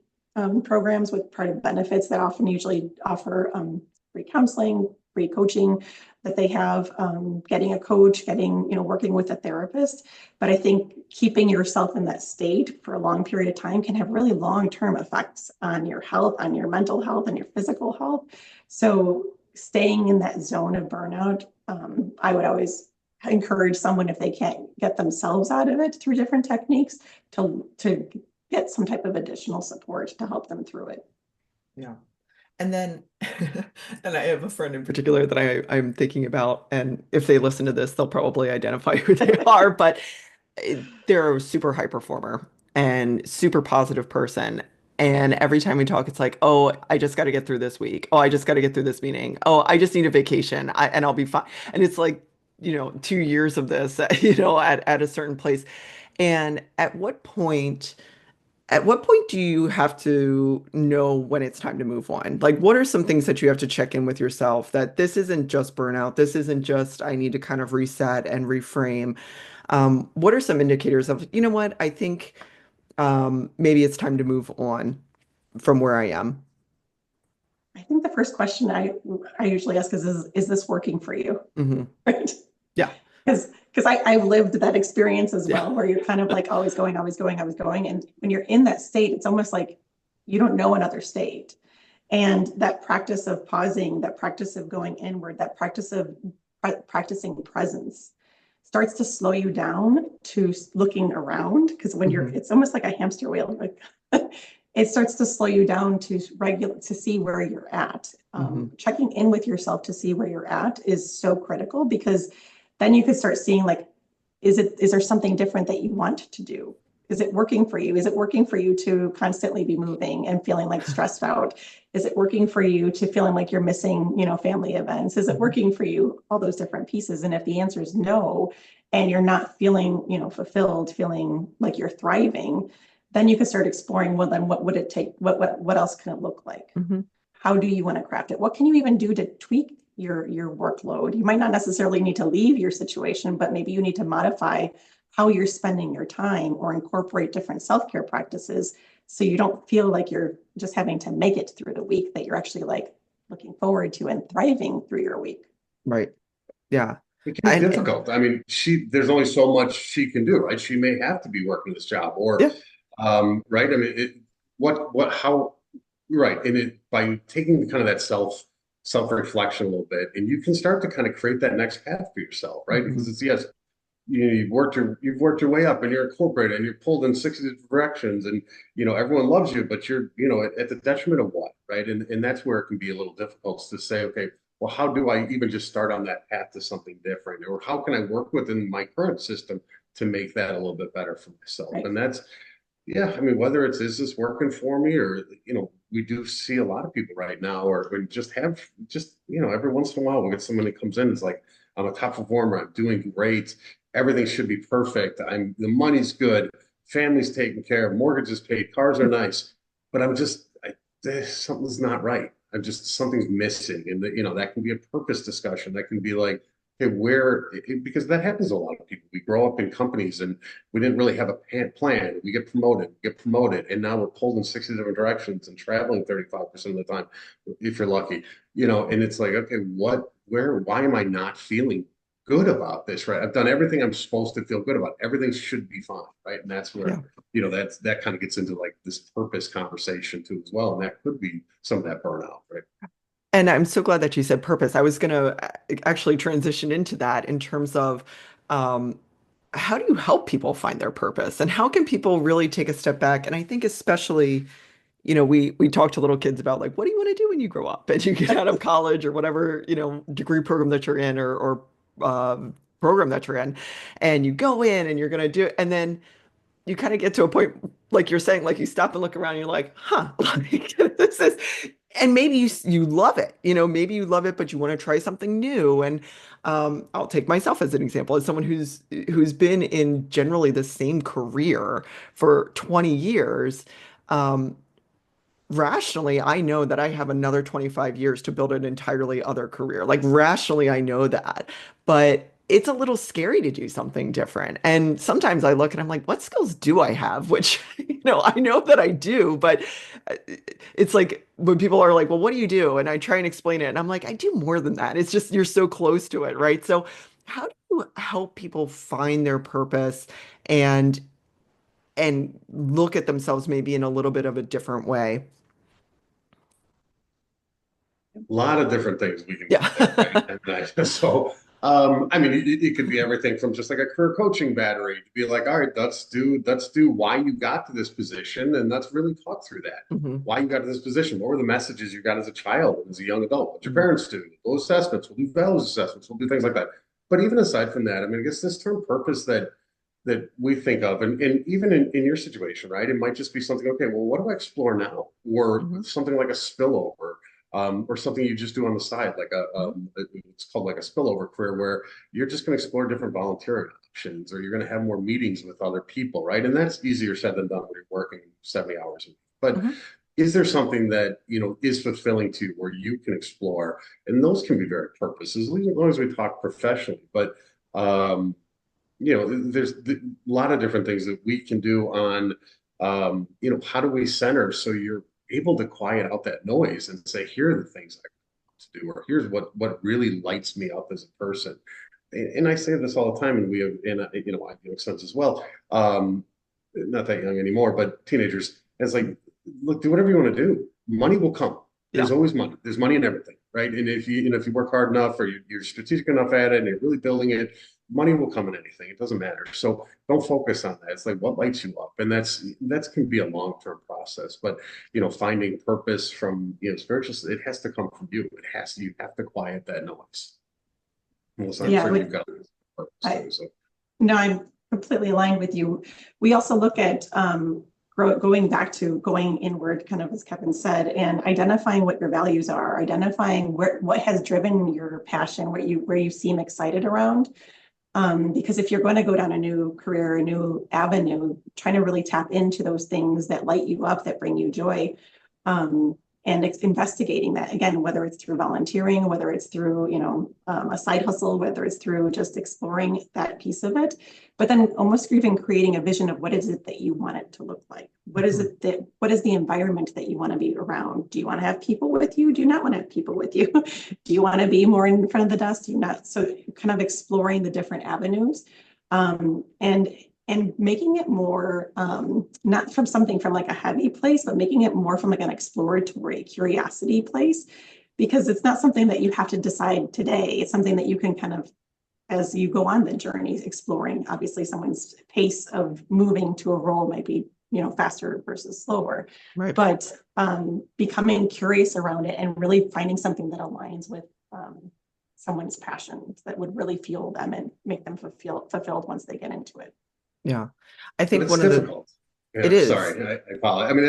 programs with part of benefits that often usually offer free counseling, free coaching that they have, getting a coach, working with a therapist. But I think keeping yourself in that state for a long period of time can have really long-term effects on your health, on your mental health, and your physical health. So staying in that zone of burnout, I would always encourage someone, if they can't get themselves out of it through different techniques, to get some type of additional support to help them through it. Yeah. And then, and I have a friend in particular that I'm thinking about, and if they listen to this, they'll probably identify who they are, but they're a super high performer and super positive person. And every time we talk, it's like, oh, I just got to get through this week. Oh, I just got to get through this meeting. Oh, I just need a vacation and I'll be fine. And it's like, 2 years of this, at a certain place. And at what point do you have to know when it's time to move on? Like, what are some things that you have to check in with yourself that this isn't just burnout? This isn't just I need to kind of reset and reframe. What are some indicators of, you know what, I think maybe it's time to move on from where I am? I think the first question I usually ask is this working for you? Hmm. Right? Yeah. Because I've lived that experience as Yeah. well, where you're kind of like always going, always going, always going. And when you're in that state, it's almost like you don't know another state. And that practice of pausing, that practice of going inward, that practice of practicing presence starts to slow you down to looking around. Because when Hmm. it's almost like a hamster wheel. Like it starts to slow you down to see where you're at. Hmm. Checking in with yourself to see where you're at is so critical, because then you could start seeing, like, is there something different that you want to do? Is it working for you? Is it working for you to constantly be moving and feeling like stressed out? Is it working for you to feeling like you're missing, family events? Is it working for you? All those different pieces. And if the answer is no, and you're not feeling, fulfilled, feeling like you're thriving, then you can start exploring, well, then what would it take? What else can it look like? Hmm. How do you want to craft it? What can you even do to tweak your workload? You might not necessarily need to leave your situation, but maybe you need to modify how you're spending your time or incorporate different self-care practices, so you don't feel like you're just having to make it through the week, that you're actually like looking forward to and thriving through your week. Right. Yeah. It can be And difficult. I mean, there's only so much she can do, right? She may have to be working this job, or yeah. right. I mean, how right. And by taking kind of that self-reflection a little bit, and you can start to kind of create that next path for yourself, right? Mhm. Because it's, yes, you've worked your way up and you're incorporated and you're pulled in 60 different directions, and everyone loves you, but you're at the detriment of what, right? And that's where it can be a little difficult to say, okay, well, how do I even just start on that path to something different, or how can I work within my current system to make that a little bit better for myself? Right. And that's, yeah, I mean, whether it's, is this working for me, or we do see a lot of people right now, or we just have, just every once in a while we'll get someone that comes in, it's like, I'm a top performer, I'm doing great, everything should be perfect, the money's good, family's taken care of, mortgages paid, cars are nice, but something's not right. Something's missing, and that can be a purpose discussion. That can be like, okay, because that happens to a lot of people. We grow up in companies and we didn't really have a plan. We get promoted, and now we're pulled in 60 different directions and traveling 35% of the time, if you're lucky. And it's like, okay, why am I not feeling good about this, right? I've done everything I'm supposed to feel good about. Everything should be fine, right? And that's where, Yeah. that kind of gets into like this purpose conversation too, as well. And that could be some of that burnout, right? And I'm so glad that you said purpose. I was going to actually transition into that in terms of um, how do you help people find their purpose and how can people really take a step back? And I think especially, we talk to little kids about like, what do you want to do when you grow up and you get out of college or whatever, degree program that you're in or program that you're in, and you go in and you're going to do it. And then you kind of get to a point, like you're saying, like you stop and look around and you're like, huh, like this is, and maybe you love it, maybe you love it, but you want to try something new. And I'll take myself as an example, as someone who's been in generally the same career for 20 years. Um, Rationally, I know that I have another 25 years to build an entirely other career. Like rationally, I know that, but it's a little scary to do something different. And sometimes I look and I'm like, what skills do I have? Which, I know that I do, but uh, it's like when people are like, well, what do you do? And I try and explain it. And I'm like, I do more than that. It's just you're so close to it, right? So how do you help people find their purpose and look at themselves maybe in a little bit of a different way? A lot of different things we can do there, right? Yeah. I mean, it could be everything from just like a career coaching battery to be like, all right, let's do why you got to this position, and let's really talk through that. Mhm. Why you got to this position? What were the messages you got as a child and as a young adult? What your Mhm. parents do? Those assessments. We'll do values assessments. We'll do things like that. But even aside from that, I mean, I guess this term purpose that we think of, and even in your situation, right? It might just be something, okay, well, what do I explore now? Or Mhm. something like a spillover, or something you just do on the side, like Mhm. it's called like a spillover career, where you're just going to explore different volunteering options, or you're going to have more meetings with other people, right? And that's easier said than done when you're working 70 hours a week. But Mhm. is there something that is fulfilling to you, where you can explore? And those can be very purposes, as long as we talk professionally. But um, there's a lot of different things that we can do on, how do we center so you're able to quiet out that noise and say, here are the things I want to do, or here's what really lights me up as a person. And I say this all the time, and we have, and I have sons as well. Not that young anymore, but teenagers. And it's like, look, do whatever you want to do. Money will come. There's Yeah. always money. There's money in everything, right? And if you work hard enough, or you're strategic enough at it, and you're really building it, money will come in anything. It doesn't matter. So don't focus on that. It's like what lights you up, and that can be a long-term process. But finding purpose from spiritual, it has to come from you. You have to quiet that noise. Melissa, I'm Yeah, sure you've got purpose I, too. So no, I'm completely aligned with you. We also look at going back to going inward, kind of as Kevin said, and identifying what your values are, identifying what has driven your passion, where you seem excited around. Because if you're going to go down a new career, a new avenue, trying to really tap into those things that light you up, that bring you joy, um, and investigating that again, whether it's through volunteering, whether it's through a side hustle, whether it's through just exploring that piece of it, but then almost even creating a vision of what is it that you want it to look like. What is Mhm. it that what is the environment that you want to be around? Do you want to have people with you? Do you not want to have people with you? Do you want to be more in front of the desk? Do you not? So kind of exploring the different avenues, and and making it more, not from something from like a heavy place, but making it more from like an exploratory curiosity place, because it's not something that you have to decide today. It's something that you can kind of, as you go on the journey, exploring. Obviously, someone's pace of moving to a role might be, faster versus slower, Right. but becoming curious around it and really finding something that aligns with someone's passions that would really fuel them and make them fulfilled once they get into it. Yeah. I But think it's one of the, difficult. it Yeah, is. sorry, I apologize. I mean,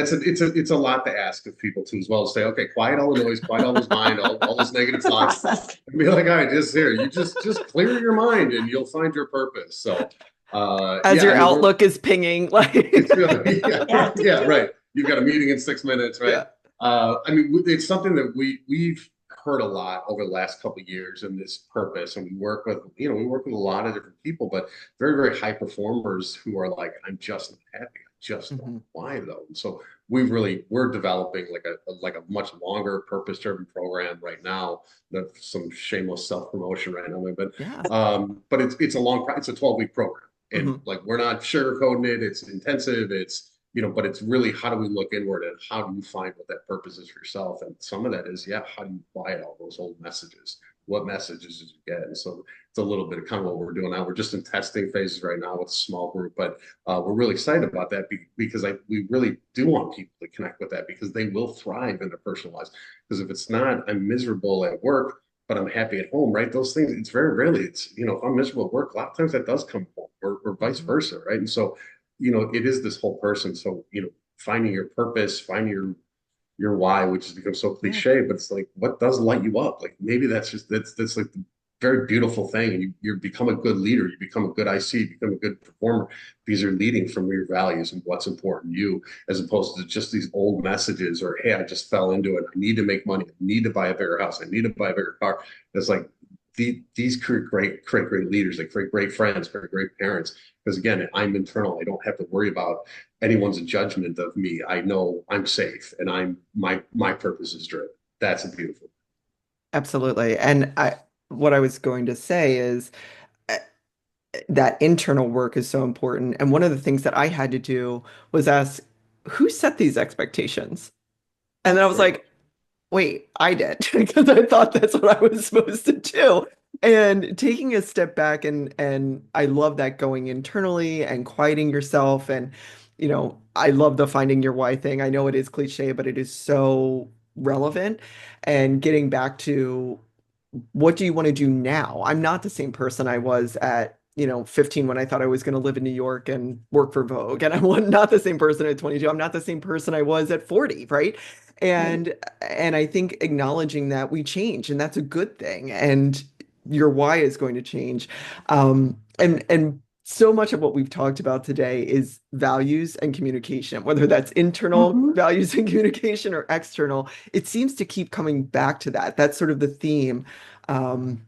it's a lot to ask of people too, as well as say, okay, quiet all the noise, quiet all those mind, all those negative It's a thoughts, process. and be like, all right, just here, you just clear your mind, and you'll find your purpose. So, As yeah, your I mean, outlook is pinging, like, it's really, yeah, Yeah. yeah, right. You've got a meeting in 6 minutes, right? yeah. I mean, it's something that we've heard a lot over the last couple of years in this purpose, and we work with a lot of different people, but very, very high performers who are like, I'm just not happy. I just don't Hmm. know why though. And so we're developing like a much longer purpose-driven program right now. That's some shameless self-promotion right now, Yeah. but it's a 12-week program, and Hmm. like we're not sugarcoating it. It's intensive. But it's really, how do we look inward and how do you find what that purpose is for yourself? And some of that is, yeah, how do you quiet all those old messages? What messages did you get? And so it's a little bit of kind of what we're doing now. We're just in testing phases right now with a small group, but we're really excited about that because we really do want people to connect with that, because they will thrive in their personal lives. Because if it's not, I'm miserable at work, but I'm happy at home, right? Those things, it's very rarely, if I'm miserable at work, a lot of times that does come home, or vice Hmm. versa, right? And so it is this whole person. So, finding your purpose, finding your why, which has become so Yeah. cliche, but it's like, what does light you up? Like maybe that's like the very beautiful thing. And you become a good leader, you become a good IC, you become a good performer because you're leading from your values and what's important to you, as opposed to just these old messages or, hey, I just fell into it. I need to make money. I need to buy a bigger house. I need to buy a bigger car. It's like these create great leaders, they create great friends, create great parents. Because again, I'm internal. I don't have to worry about anyone's judgment of me. I know I'm safe, and my purpose is driven. That's a beautiful. Absolutely. And what I was going to say is uh, that internal work is so important. And one of the things that I had to do was ask, who set these expectations? And then I was Right. like, wait, I did because I thought that's what I was supposed to do. And taking a step back and I love that, going internally and quieting yourself, and I love the finding your why thing. I know it is cliche, but it is so relevant, and getting back to what do you want to do now? I'm not the same person I was at 15 when I thought I was going to live in New York and work for Vogue. And I'm not the same person at 22. I'm not the same person I was at 40, right? Right. And I think acknowledging that we change, and that's a good thing. And your why is going to change. And so much of what we've talked about today is values and communication, whether that's internal Mhm. values and communication or external. It seems to keep coming back to that. That's sort of the theme um,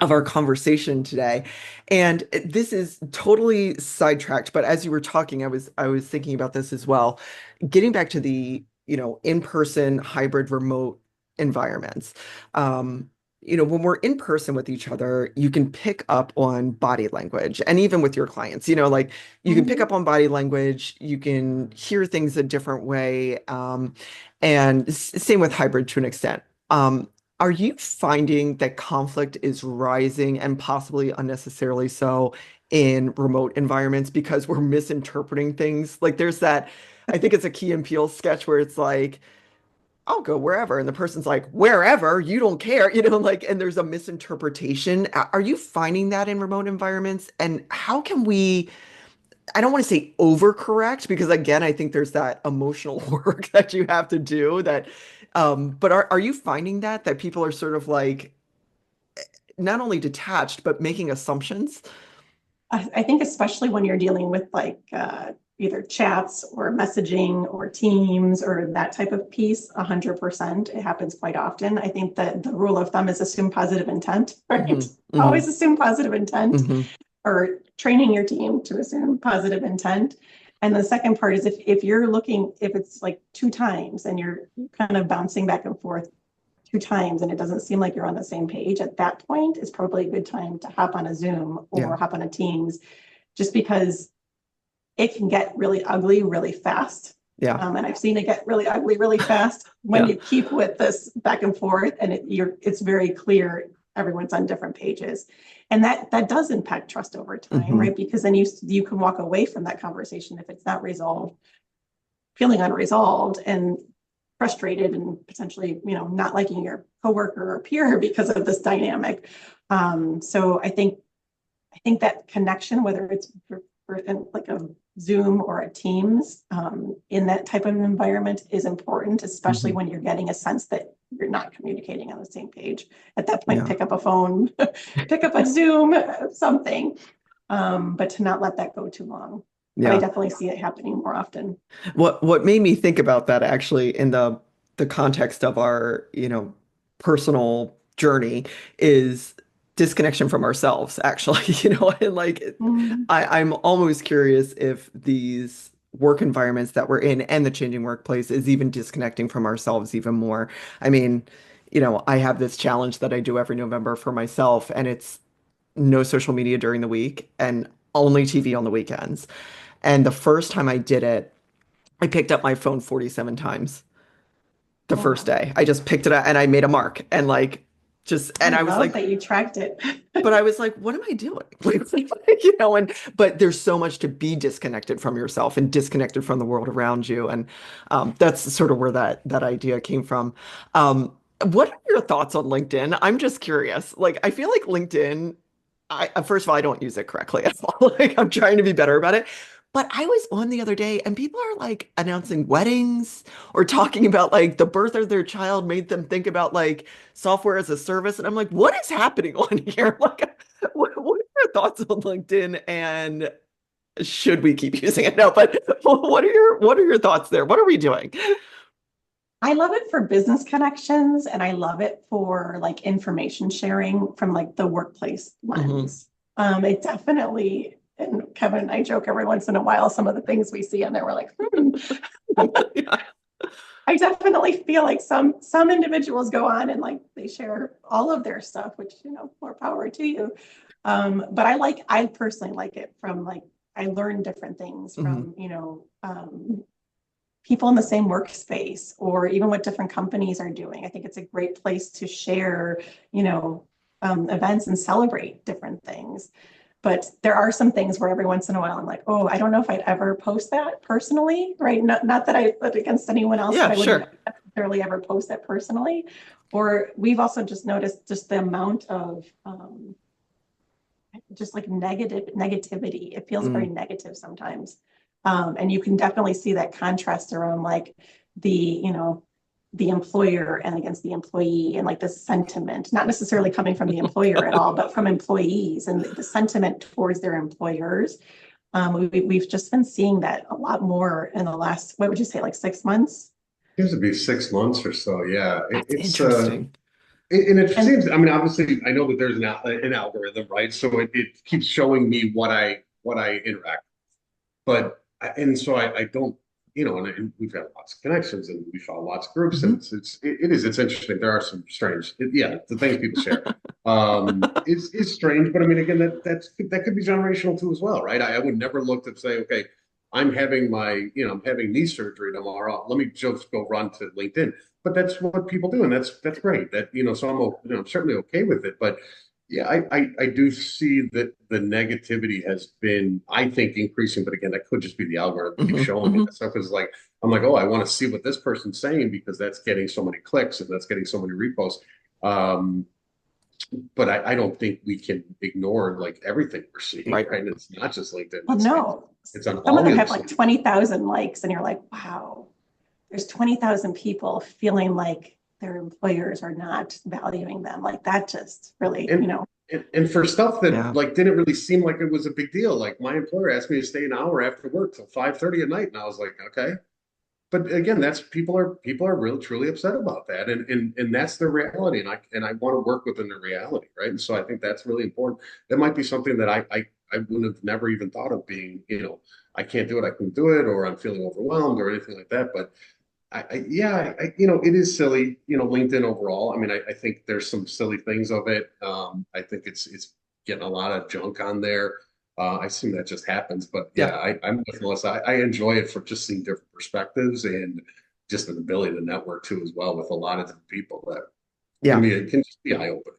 of our conversation today. And this is totally sidetracked, but as you were talking, I was thinking about this as well. Getting back to the, in-person, hybrid, remote environments. Um, when we're in person with each other, you can pick up on body language, and even with your clients, like you can pick Mhm. up on body language, you can hear things a different way. And same with hybrid to an extent. Are you finding that conflict is rising, and possibly unnecessarily so, in remote environments because we're misinterpreting things? Like there's that, I think it's a Key and Peele sketch where it's like, I'll go wherever. And the person's like, wherever, you don't care, like, and there's a misinterpretation. Are you finding that in remote environments? And how can we, I don't want to say overcorrect, because again, I think there's that emotional work that you have to do that, but are you finding that people are sort of like not only detached, but making assumptions? I think especially when you're dealing with like either chats or messaging or Teams or that type of piece, 100%. It happens quite often. I think that the rule of thumb is assume positive intent, right? Hmm. Hmm. Always assume positive intent, Hmm. or training your team to assume positive intent. And the second part is if you're looking, if it's like two times and you're kind of bouncing back and forth two times and it doesn't seem like you're on the same page, at that point, it's probably a good time to hop on a Zoom Yeah. or hop on a Teams, just because it can get really ugly really fast. Yeah. And I've seen it get really ugly really fast when Yeah. you keep with this back and forth, and it's very clear everyone's on different pages, and that does impact trust over time, Hmm. right? Because then you can walk away from that conversation if it's not resolved, feeling unresolved and frustrated and potentially, not liking your coworker or peer because of this dynamic. So I think that connection, whether it's like a Zoom or a Teams, in that type of environment is important, especially Hmm. when you're getting a sense that you're not communicating on the same page. At that point, Yeah. pick up a phone, pick up a Zoom, something, but to not let that go too long. But I Yeah. definitely see it happening more often. What made me think about that actually in the context of our, personal journey is disconnection from ourselves, actually, and like Mm. I'm almost curious if these work environments that we're in and the changing workplace is even disconnecting from ourselves even more. I mean, I have this challenge that I do every November for myself, and it's no social media during the week and only TV on the weekends. And the first time I did it, I picked up my phone 47 times the Oh, first wow. day. I just picked it up and I made a mark and like I and I was love like, that you tracked it. but I was like, what am I doing? And but there's so much to be disconnected from yourself and disconnected from the world around you. And that's sort of where that idea came from. What are your thoughts on LinkedIn? I'm just curious. Like, I feel like LinkedIn, first of all, I don't use it correctly at all. Like, I'm trying to be better about it. But I was on the other day and people are like announcing weddings or talking about like the birth of their child made them think about like software as a service. And I'm like, what is happening on here? Like, what are your thoughts on LinkedIn and should we keep using it? No, but what are your thoughts there? What are we doing? I love it for business connections, and I love it for like information sharing from like the workplace Hmm. lens. It definitely, and Kevin and I joke every once in a while, some of the things we see in there, we're like, Yeah. I definitely feel like some individuals go on and like they share all of their stuff, which, more power to you. But I personally like it from like, I learn different things Hmm. from, people in the same workspace or even what different companies are doing. I think it's a great place to share, events and celebrate different things. But there are some things where every once in a while I'm like, oh, I don't know if I'd ever post that personally, right? Not that I put against anyone else, but Yeah, I wouldn't sure. necessarily ever post that personally. Or we've also just noticed just the amount of just like negativity. It feels very Mm, negative sometimes. And you can definitely see that contrast around like the, the employer and against the employee and like the sentiment, not necessarily coming from the employer at all, but from employees and the sentiment towards their employers. We've just been seeing that a lot more in the last, what would you say, like 6 months? Seems to be 6 months or so. Yeah, that's interesting. and it And seems. I mean, obviously, I know that there's an algorithm, right? So it keeps showing me what I interact. But and so I don't, and we've got lots of connections and we follow lots of groups, and Mhm. it's interesting. There are some strange, yeah, the things people share. It's strange, but I mean, again, that could be generational too as well, right? I would never look to say, okay, I'm having knee surgery tomorrow. Let me just go run to LinkedIn. But that's what people do, and that's great. So I'm certainly okay with it. But yeah, I do see that the negativity has been, I think, increasing. But again, that could just be the algorithm keeps Mhm. showing me Mhm. that stuff. Is like I'm like, oh, I want to see what this person's saying because that's getting so many clicks and that's getting so many reposts. Um, but I don't think we can ignore like everything we're seeing, Right. right? And it's not just LinkedIn; well, no, it's on some of all them the other have like social. 20,000 likes, and you're like, wow, there's 20,000 people feeling like their employers are not valuing them. Like that just really, And, and for stuff that Yeah. like didn't really seem like it was a big deal. Like my employer asked me to stay an hour after work till 5:30 at night, and I was like, okay. But again, that's people are really truly upset about that, and that's their reality, and I want to work within their reality, right? And so I think that's really important. That might be something that I wouldn't have never even thought of being, I can't do it, I couldn't do it, or I'm feeling overwhelmed or anything like that. But yeah, it is silly, LinkedIn overall. I mean, I think there's some silly things of it. I think it's getting a lot of junk on there. I assume that just happens, but yeah, Yep. I'm with Melissa. I enjoy it for just seeing different perspectives and just an ability to network too as well with a lot of different people that Yeah. it can just be eye-opening.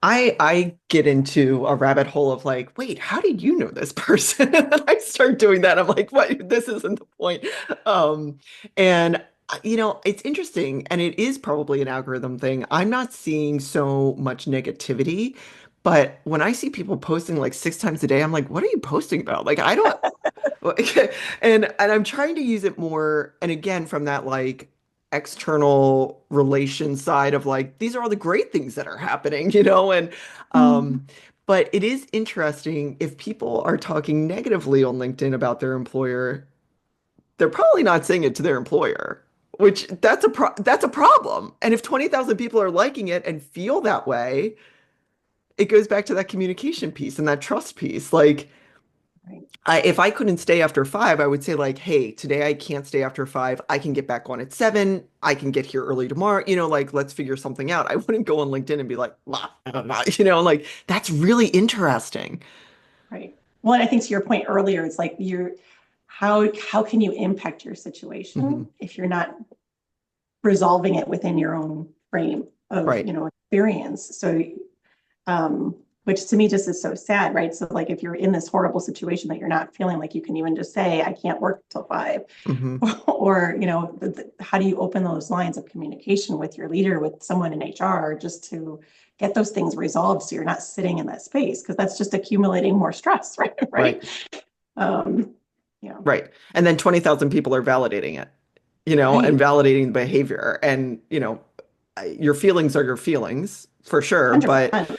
I get into a rabbit hole of like, wait, how did you know this person? And then I start doing that. I'm like, what? This isn't the point. Um, and it's interesting, and it is probably an algorithm thing. I'm not seeing so much negativity, but when I see people posting like 6 times a day, I'm like, what are you posting about? Like, I don't. And I'm trying to use it more, and again, from that like external relation side of like these are all the great things that are happening, and Mm. um but it is interesting if people are talking negatively on LinkedIn about their employer, they're probably not saying it to their employer, which that's a problem. And if 20,000 people are liking it and feel that way, it goes back to that communication piece and that trust piece. Like Right. if I couldn't stay after 5, I would say like, hey, today I can't stay after 5. I can get back on at 7. I can get here early tomorrow. Like let's figure something out. I wouldn't go on LinkedIn and be like, blah, blah, blah, like that's really interesting. Right. Well, and I think to your point earlier, it's like how can you impact your situation Hmm. if you're not resolving it within your own frame of, Right. experience? So, which to me just is so sad, right? So like if you're in this horrible situation that you're not feeling like you can even just say, I can't work till 5, Hmm. or, how do you open those lines of communication with your leader, with someone in HR, just to get those things resolved so you're not sitting in that space, because that's just accumulating more stress, right? Right. Right. Um, yeah. Right. And then 20,000 people are validating it, and Right. validating the behavior. And, your feelings are your feelings for sure, but 100%.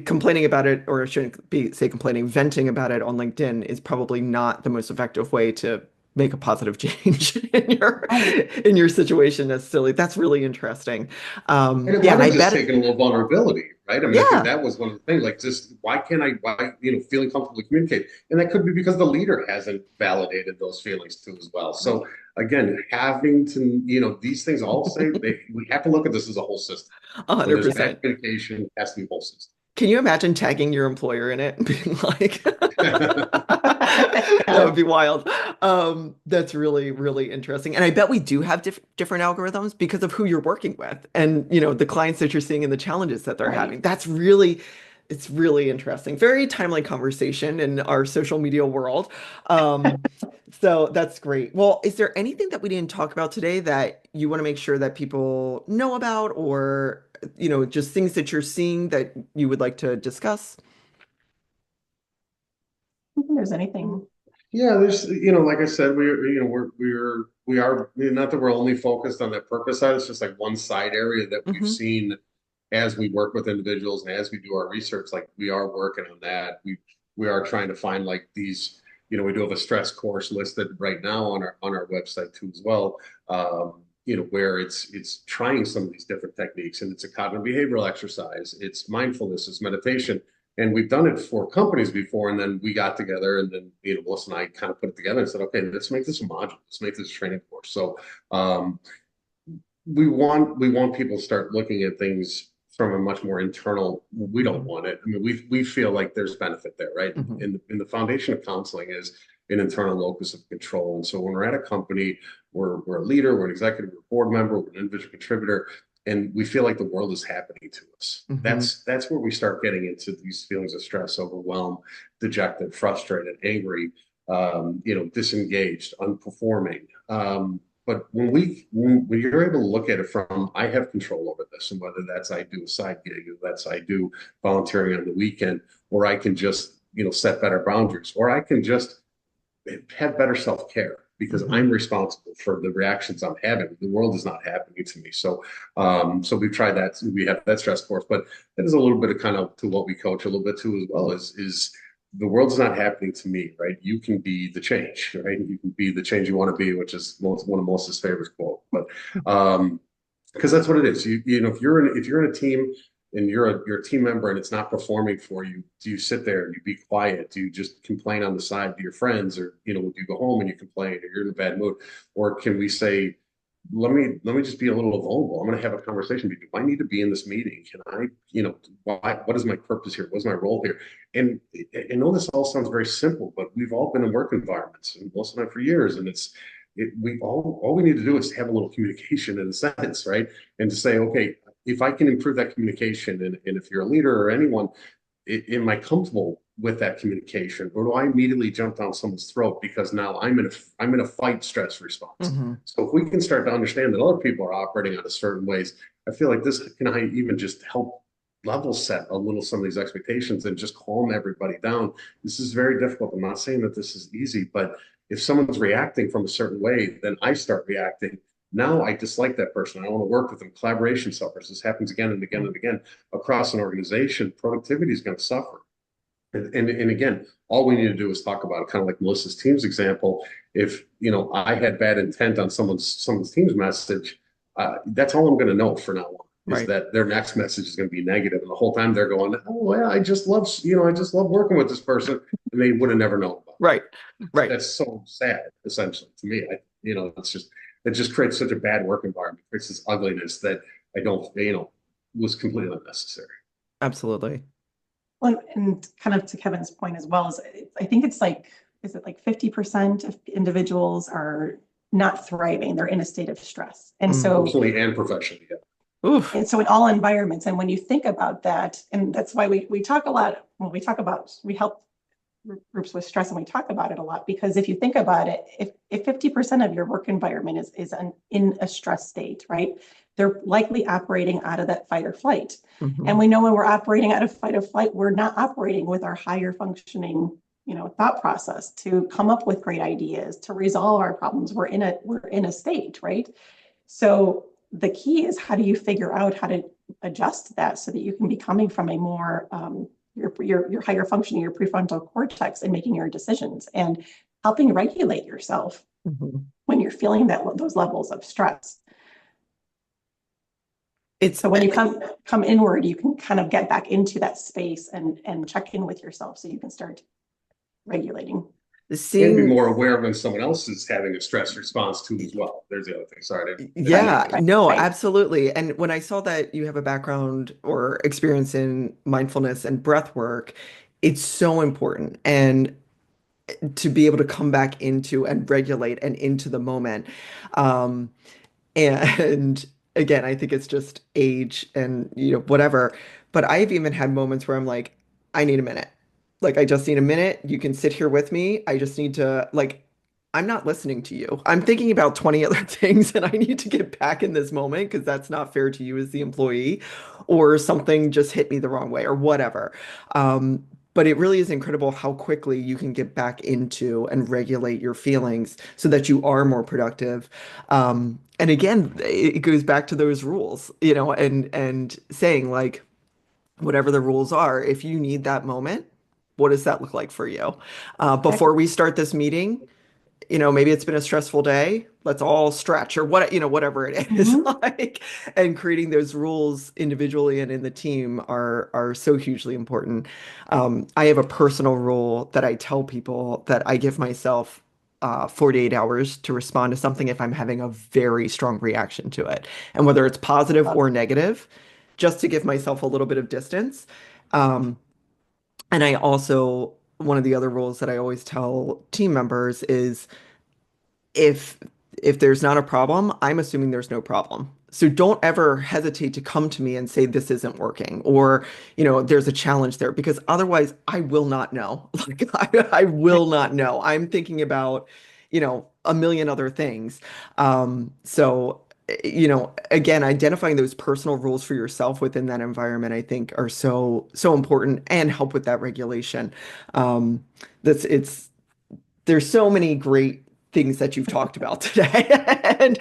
complaining about it, or I shouldn't be say complaining, venting about it on LinkedIn is probably not the most effective way to make a positive change Right. in your situation necessarily. That's really interesting. And it Yeah, might and I have just bet it, taken a little vulnerability, right? I mean, I think yeah. that was one of the things, like just why can't why, feeling comfortable to communicate? And that could be because the leader hasn't validated those feelings too as well. So Right. again, having to, these things all say we have to look at this as a whole system. When there's bad 100%. communication, it has to be a whole system. Can you imagine tagging your employer in it and being like, that would Yeah. be wild. That's really, really interesting. And I bet we do have different algorithms because of who you're working with and, the clients that you're seeing and the challenges that they're Right. having. It's really interesting. Very timely conversation in our social media world. So that's great. Well, is there anything that we didn't talk about today that you want to make sure that people know about, or, just things that you're seeing that you would like to discuss? I don't think there's anything. Yeah, there's, like I said, we are, not that we're only focused on that purpose side. It's just like one side area that we've Hmm. seen as we work with individuals and as we do our research. Like we are working on that. We are trying to find like these, we do have a stress course listed right now on our website too as well. Where it's trying some of these different techniques, and it's a cognitive behavioral exercise, it's mindfulness, it's meditation. And we've done it for companies before, and then we got together, and then Melissa and I kind of put it together and said, okay, let's make this a module, let's make this a training course. So um, we want people to start looking at things from a much more internal. We don't Hmm. want it. I mean, we feel like there's benefit there, right? Hmm. In the foundation of counseling is an internal locus of control. And so when we're at a company, we're a leader, we're an executive, we're a board member, we're an individual contributor, and we feel like the world is happening to us. Hmm. That's where we start getting into these feelings of stress, overwhelm, dejected, frustrated, angry, disengaged, unperforming. But when you're able to look at it from, I have control over this, and whether that's I do a side gig, or that's I do volunteering on the weekend, or I can just set better boundaries, or I can just have better self care because Hmm. I'm responsible for the reactions I'm having. The world is not happening to me. So we've tried that. We have that stress course, but that is a little bit of kind of to what we coach a little bit to as well. Is the world's not happening to me, right? You can be the change, right? You can be the change you want to be, which is one of Melissa's favorite quote. But because that's what it is. If you're in a team and you're a team member and it's not performing for you, do you sit there and you be quiet? Do you just complain on the side to your friends, or do you go home and you complain, or you're in a bad mood? Or can we say, let me just be a little vulnerable. I'm going to have a conversation. Do I need to be in this meeting? Can I, why, what is my purpose here? What's my role here? And I know this all sounds very simple, but we've all been in work environments and most of the time for years. And we all we need to do is have a little communication in a sense, right? And to say, okay, if I can improve that communication, and if you're a leader or anyone, am I comfortable with that communication, or do I immediately jump down someone's throat because now I'm in a fight stress response? Hmm. So if we can start to understand that other people are operating out of certain ways, I feel like this can I even just help level set a little some of these expectations and just calm everybody down. This is very difficult. I'm not saying that this is easy, but if someone's reacting from a certain way, then I start reacting. Now I dislike that person. I don't want to work with them. Collaboration suffers. This happens again and again and again across an organization. Productivity is going to suffer. And again, all we need to do is talk about it, kind of like Melissa's team's example. If I had bad intent on someone's team's message, that's all I'm going to know for now on is Right. that their next message is going to be negative, and the whole time they're going, "Oh yeah, I just love working with this person," and they would have never known about Right. it. Right. That's so sad, essentially, to me. It just creates such a bad work environment, creates this ugliness that I don't, was completely unnecessary. Absolutely. Well, and kind of to Kevin's point as well, is I think it's like, is it like 50% of individuals are not thriving? They're in a state of stress. And Mm. so, Personally and professionally, yeah. Oof. and so in all environments, and when you think about that, and that's why we talk a lot, when we talk about, we help groups with stress and we talk about it a lot, because if you think about it, if 50% of your work environment is in a stress state, right? They're likely operating out of that fight or flight. And Hmm. we know when we're operating out of fight or flight, we're not operating with our higher functioning, thought process to come up with great ideas, to resolve our problems. We're in a state, right? So the key is, how do you figure out how to adjust that so that you can be coming from a more your higher functioning, your prefrontal cortex, and making your decisions and helping regulate yourself Hmm. when you're feeling those levels of stress. It's So when you come inward, you can kind of get back into that space and check in with yourself so you can start regulating. And be seeing. more aware when someone else is having a stress response too as well. There's the other thing. Sorry, I didn't mean Right, to Yeah, cut right, no, right. absolutely. And when I saw that you have a background or experience in mindfulness and breath work, it's so important. And to be able to come back into and regulate and into the moment. Um, and again, I think it's just age and whatever. But I've even had moments where I'm like, I need a minute. Like I just need a minute. You can sit here with me. I just need to like I'm not listening to you. I'm thinking about 20 other things and I need to get back in this moment because that's not fair to you as the employee or something just hit me the wrong way or whatever. Um, but it really is incredible how quickly you can get back into and regulate your feelings so that you are more productive. And again, it goes back to those rules, and saying like, whatever the rules are, if you need that moment, what does that look like for you? Before we start this meeting, maybe it's been a stressful day. Let's all stretch or whatever it is Mm-hmm. like. And creating those rules individually and in the team are so hugely important. I have a personal rule that I tell people that I give myself 48 hours to respond to something if I'm having a very strong reaction to it. And whether it's positive or negative, just to give myself a little bit of distance. Um, and I also, one of the other rules that I always tell team members is if if there's not a problem, I'm assuming there's no problem. So don't ever hesitate to come to me and say this isn't working or, there's a challenge there because otherwise I will not know. Like I will not know. I'm thinking about, a million other things. So, again, identifying those personal rules for yourself within that environment, I think are so, so important and help with that regulation. Um, it's there's so many great things that you've talked about today. And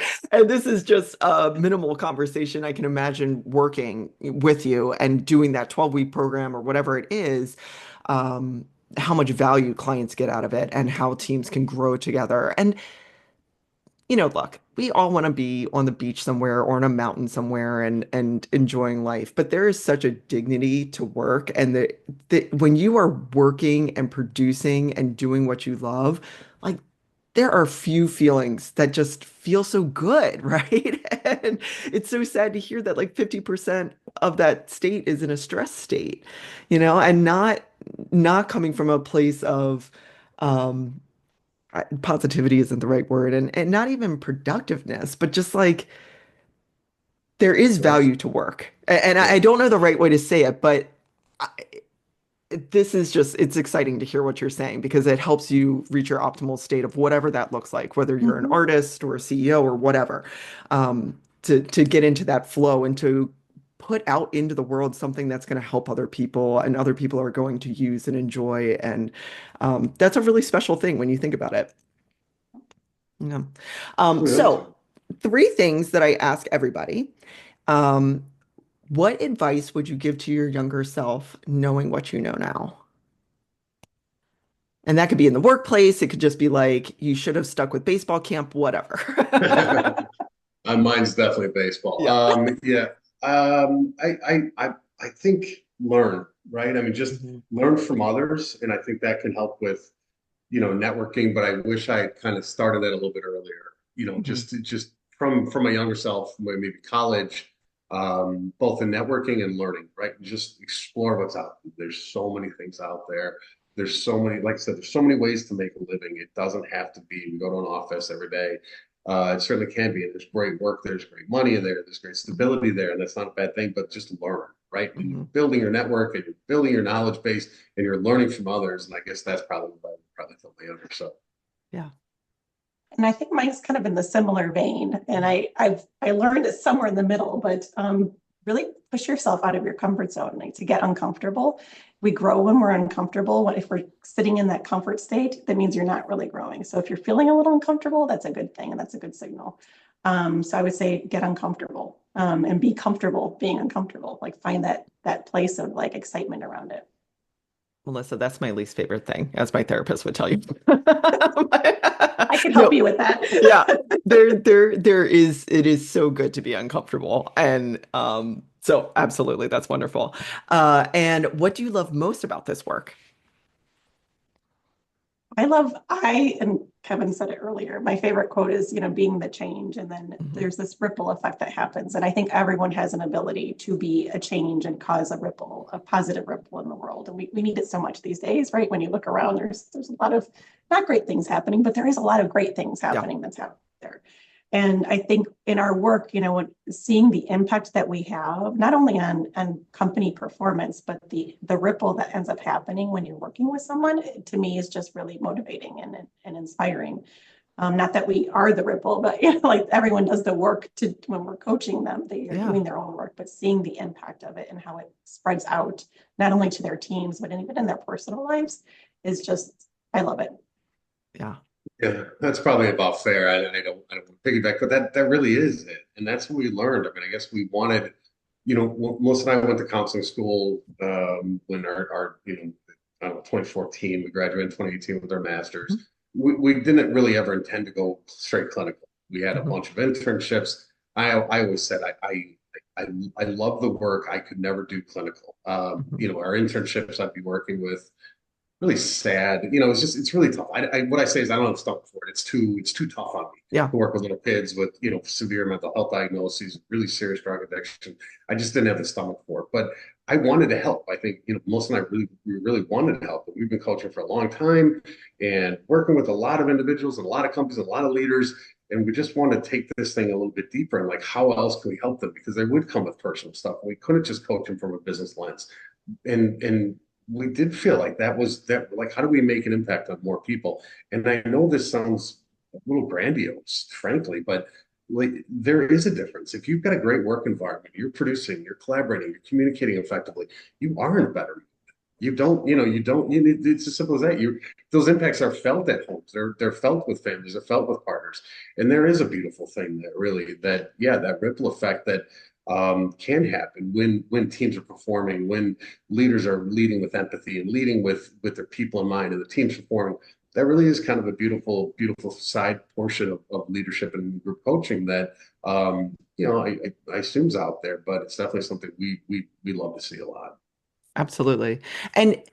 this is just a minimal conversation. I can imagine working with you and doing that 12-week program or whatever it is, um, how much value clients get out of it and how teams can grow together. And, look, we all want to be on the beach somewhere or on a mountain somewhere and enjoying life, but there is such a dignity to work and that when you are working and producing and doing what you love, like there are few feelings that just feel so good, right? And it's so sad to hear that like 50% of that state is in a stress state, and not coming from a place of um positivity isn't the right word, and not even productiveness, but just like there is Yes. value to work. And I Yeah. don't know the right way to say it, but I, this is just, it's exciting to hear what you're saying because it helps you reach your optimal state of whatever that looks like, whether you're an Mhm. artist or a CEO or whatever, to get into that flow and to put out into the world something that's going to help other people and other people are going to use and enjoy. And that's a really special thing when you think about it. Yeah. Oh, yeah. So three things that I ask everybody. Um, what advice would you give to your younger self knowing what you know now? And that could be in the workplace. It could just be like, you should have stuck with baseball camp, whatever. Mine's definitely baseball. Yeah. Yeah. I think learn, right? I mean, just Mhm. learn from others, and I think that can help with, networking. But I wish I had kind of started that a little bit earlier. Mhm. Just from my younger self, maybe college, both in networking and learning, right? Just explore what's out there. There's so many things out there. There's so many, like I said, there's so many ways to make a living. It doesn't have to be we go to an office every day. It certainly can be. And there's great work, there's great money there, there's great stability there, and that's not a bad thing. But just learn, right? When you're Mhm. building your network and you're building your knowledge base and you're learning from others, and I guess that's probably what I would probably tell my younger self. Yeah. And I think mine's kind of in the similar vein. And I learned it somewhere in the middle, but really push yourself out of your comfort zone, like to get uncomfortable. We grow when we're uncomfortable. If we're sitting in that comfort state, that means you're not really growing. So if you're feeling a little uncomfortable, that's a good thing and that's a good signal. So I would say get uncomfortable and be comfortable being uncomfortable. Like find that place of like excitement around it. Melissa, that's my least favorite thing, as my therapist would tell you. I can help No, you with that. yeah, it is so good to be uncomfortable. And so absolutely, that's wonderful. And what do you love most about this work? And Kevin said it earlier, my favorite quote is, being the change. And then Mhm. there's this ripple effect that happens. And I think everyone has an ability to be a change and cause a ripple, a positive ripple in the world. And we need it so much these days, right? When you look around, there's a lot of not great things happening, but there is a lot of great things Yeah. happening that's out there. And I think in our work, seeing the impact that we have, not only on company performance, but the ripple that ends up happening when you're working with someone, to me is just really motivating and inspiring. Not that we are the ripple, but like everyone does the work to when we're coaching them, they are Yeah. doing their own work, but seeing the impact of it and how it spreads out, not only to their teams, but even in their personal lives, is just, I love it. Yeah. Yeah, that's probably about fair. I don't want to piggyback, but that really is it, and that's what we learned. I mean, I guess we wanted, Melissa and I went to counseling school when our I don't know, 2014, we graduated in 2018 with our masters. We didn't really ever intend to go straight clinical. We had a Mhm. bunch of internships. I always said I love the work. I could never do clinical. Mhm. Our internships, I'd be working with really sad. It's really tough. What I say is I don't have the stomach for it. It's too tough on me Yeah. to work with little kids with severe mental health diagnoses, really serious drug addiction. I just didn't have the stomach for it. But I wanted to help. I think Melissa and I we really wanted to help. But we've been coaching for a long time and working with a lot of individuals and a lot of companies and a lot of leaders. And we just want to take this thing a little bit deeper and like how else can we help them? Because they would come with personal stuff. We couldn't just coach them from a business lens and we did feel like that was that like how do we make an impact on more people. And I know this sounds a little grandiose, frankly, but like there is a difference. If you've got a great work environment, you're producing, you're collaborating, you're communicating effectively, you are in a better. It's as simple as that. Those impacts are felt at homes. They're felt with families. They're felt with partners. And there is a beautiful thing that ripple effect that can happen when teams are performing, when leaders are leading with empathy and leading with their people in mind, and the team's performing. That really is kind of a beautiful side portion of leadership and group coaching that I assume's out there, but it's definitely something we love to see a lot. Absolutely. And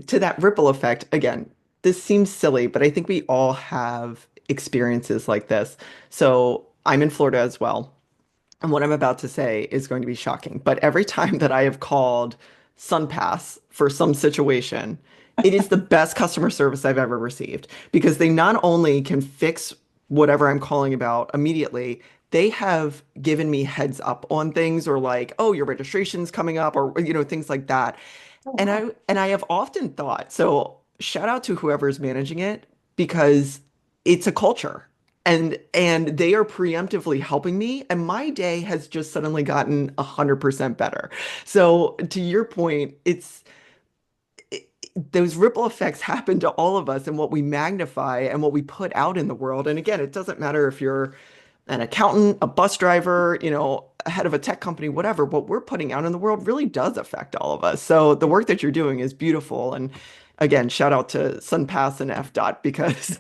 to that ripple effect, again, this seems silly, but I think we all have experiences like this. So I'm in Florida as well. And what I'm about to say is going to be shocking, but every time that I have called SunPass for some situation, it is the best customer service I've ever received because they not only can fix whatever I'm calling about immediately, they have given me heads up on things or like, oh, your registration's coming up or things like that. Oh, And wow. I have often thought, so shout out to whoever's managing it because it's a culture. And they are preemptively helping me, and my day has just suddenly gotten 100% better. So to your point, those ripple effects happen to all of us and what we magnify and what we put out in the world. And again, it doesn't matter if you're an accountant, a bus driver, a head of a tech company, whatever, what we're putting out in the world really does affect all of us. So the work that you're doing is beautiful. And again, shout out to SunPass and FDOT because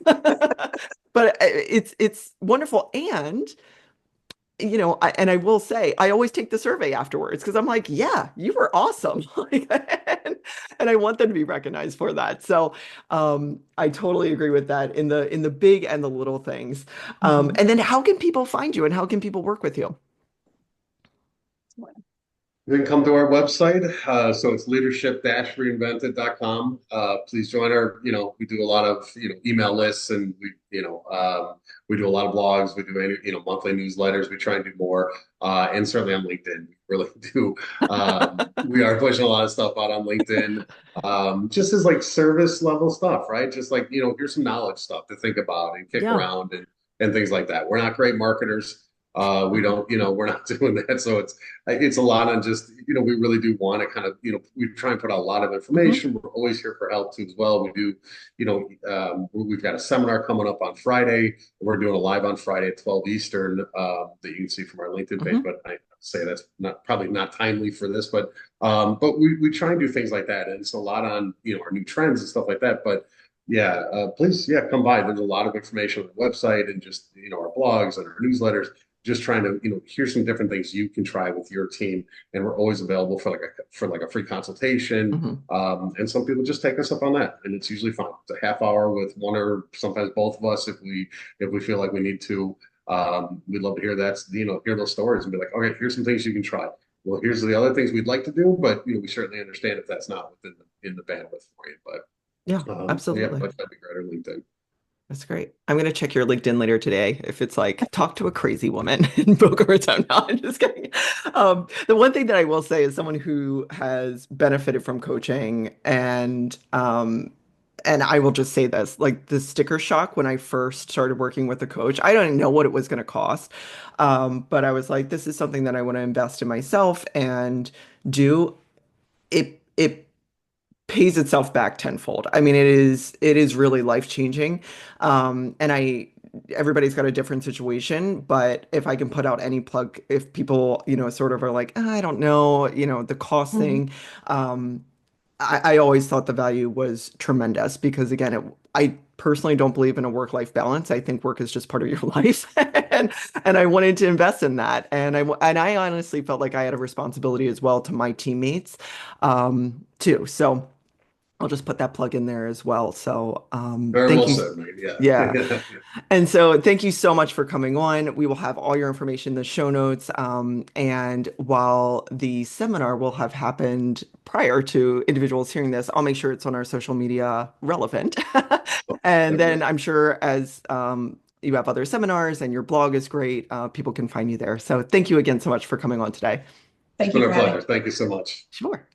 but it's wonderful. And and I will say, I always take the survey afterwards because I'm like, yeah, you were awesome. And I want them to be recognized for that. So I totally agree with that in the big and the little things. Mhm. And then how can people find you and how can people work with you? You can come to our website. So it's leadership-reinvented.com. Please join our, we do a lot of, email lists and we do a lot of blogs. We do, monthly newsletters. We try and do more. And certainly on LinkedIn, we really do. We are pushing a lot of stuff out on LinkedIn. Just as like service level stuff, right? Just like, here's some knowledge stuff to think about and kick Yeah. around and things like that. We're not great marketers. We Mhm. don't, we're not doing that. So it's a lot on just, we really do want to kind of, we try and put out a lot of Mhm. information. We're always here for help too as well. We do, we've got a seminar coming up on Friday. We're doing a live on Friday at 12 Eastern that you can see from our LinkedIn page. Mhm. But I say that's not probably not timely for this, but we try and do things like that. And it's a lot on, our new trends and stuff like that. But yeah, please, yeah, come by. There's a lot of information on the website and just, our blogs and our newsletters just trying to here's some different things you can try with your team, and we're always available for like a free consultation. Mhm. And some people just take us up on that, and it's usually fine. It's a half hour with one or sometimes both of us if we feel like we need to. We'd love to hear that, hear those stories and be like, okay, here's some things you can try. Well, here's the other things we'd like to do, but we certainly understand if that's not within the bandwidth for you. Yeah, So yeah, absolutely. but that'd be great on LinkedIn. That's great. I'm gonna check your LinkedIn later today if it's like talk to a crazy woman in Boca Raton. No, I'm just kidding. The one thing that I will say is someone who has benefited from coaching and I will just say this, like the sticker shock when I first started working with a coach, I don't know what it was going to cost. But I was like, this is something that I want to invest in myself and do. It pays itself back tenfold. I mean, it is really life-changing. And everybody's got a different situation, but if I can put out any plug, if people, sort of are like, "Ah, I don't know, the cost Mhm. thing, um, I always thought the value was tremendous because again, I personally don't believe in a work-life balance. I think work is just part of your life, and I wanted to invest in that, and I honestly felt like I had a responsibility as well to my teammates, too. So. I'll just put that plug in there as well. So, Very thank well you. said, mate. Yeah. Yeah. And so, thank you so much for coming on. We will have all your information in the show notes. And while the seminar will have happened prior to individuals hearing this, I'll make sure it's on our social media relevant. And then I'm sure as you have other seminars and your blog is great, people can find you there. So, thank you again so much for coming on today. It's Thank been you a for having pleasure. Thank you so much. Sure.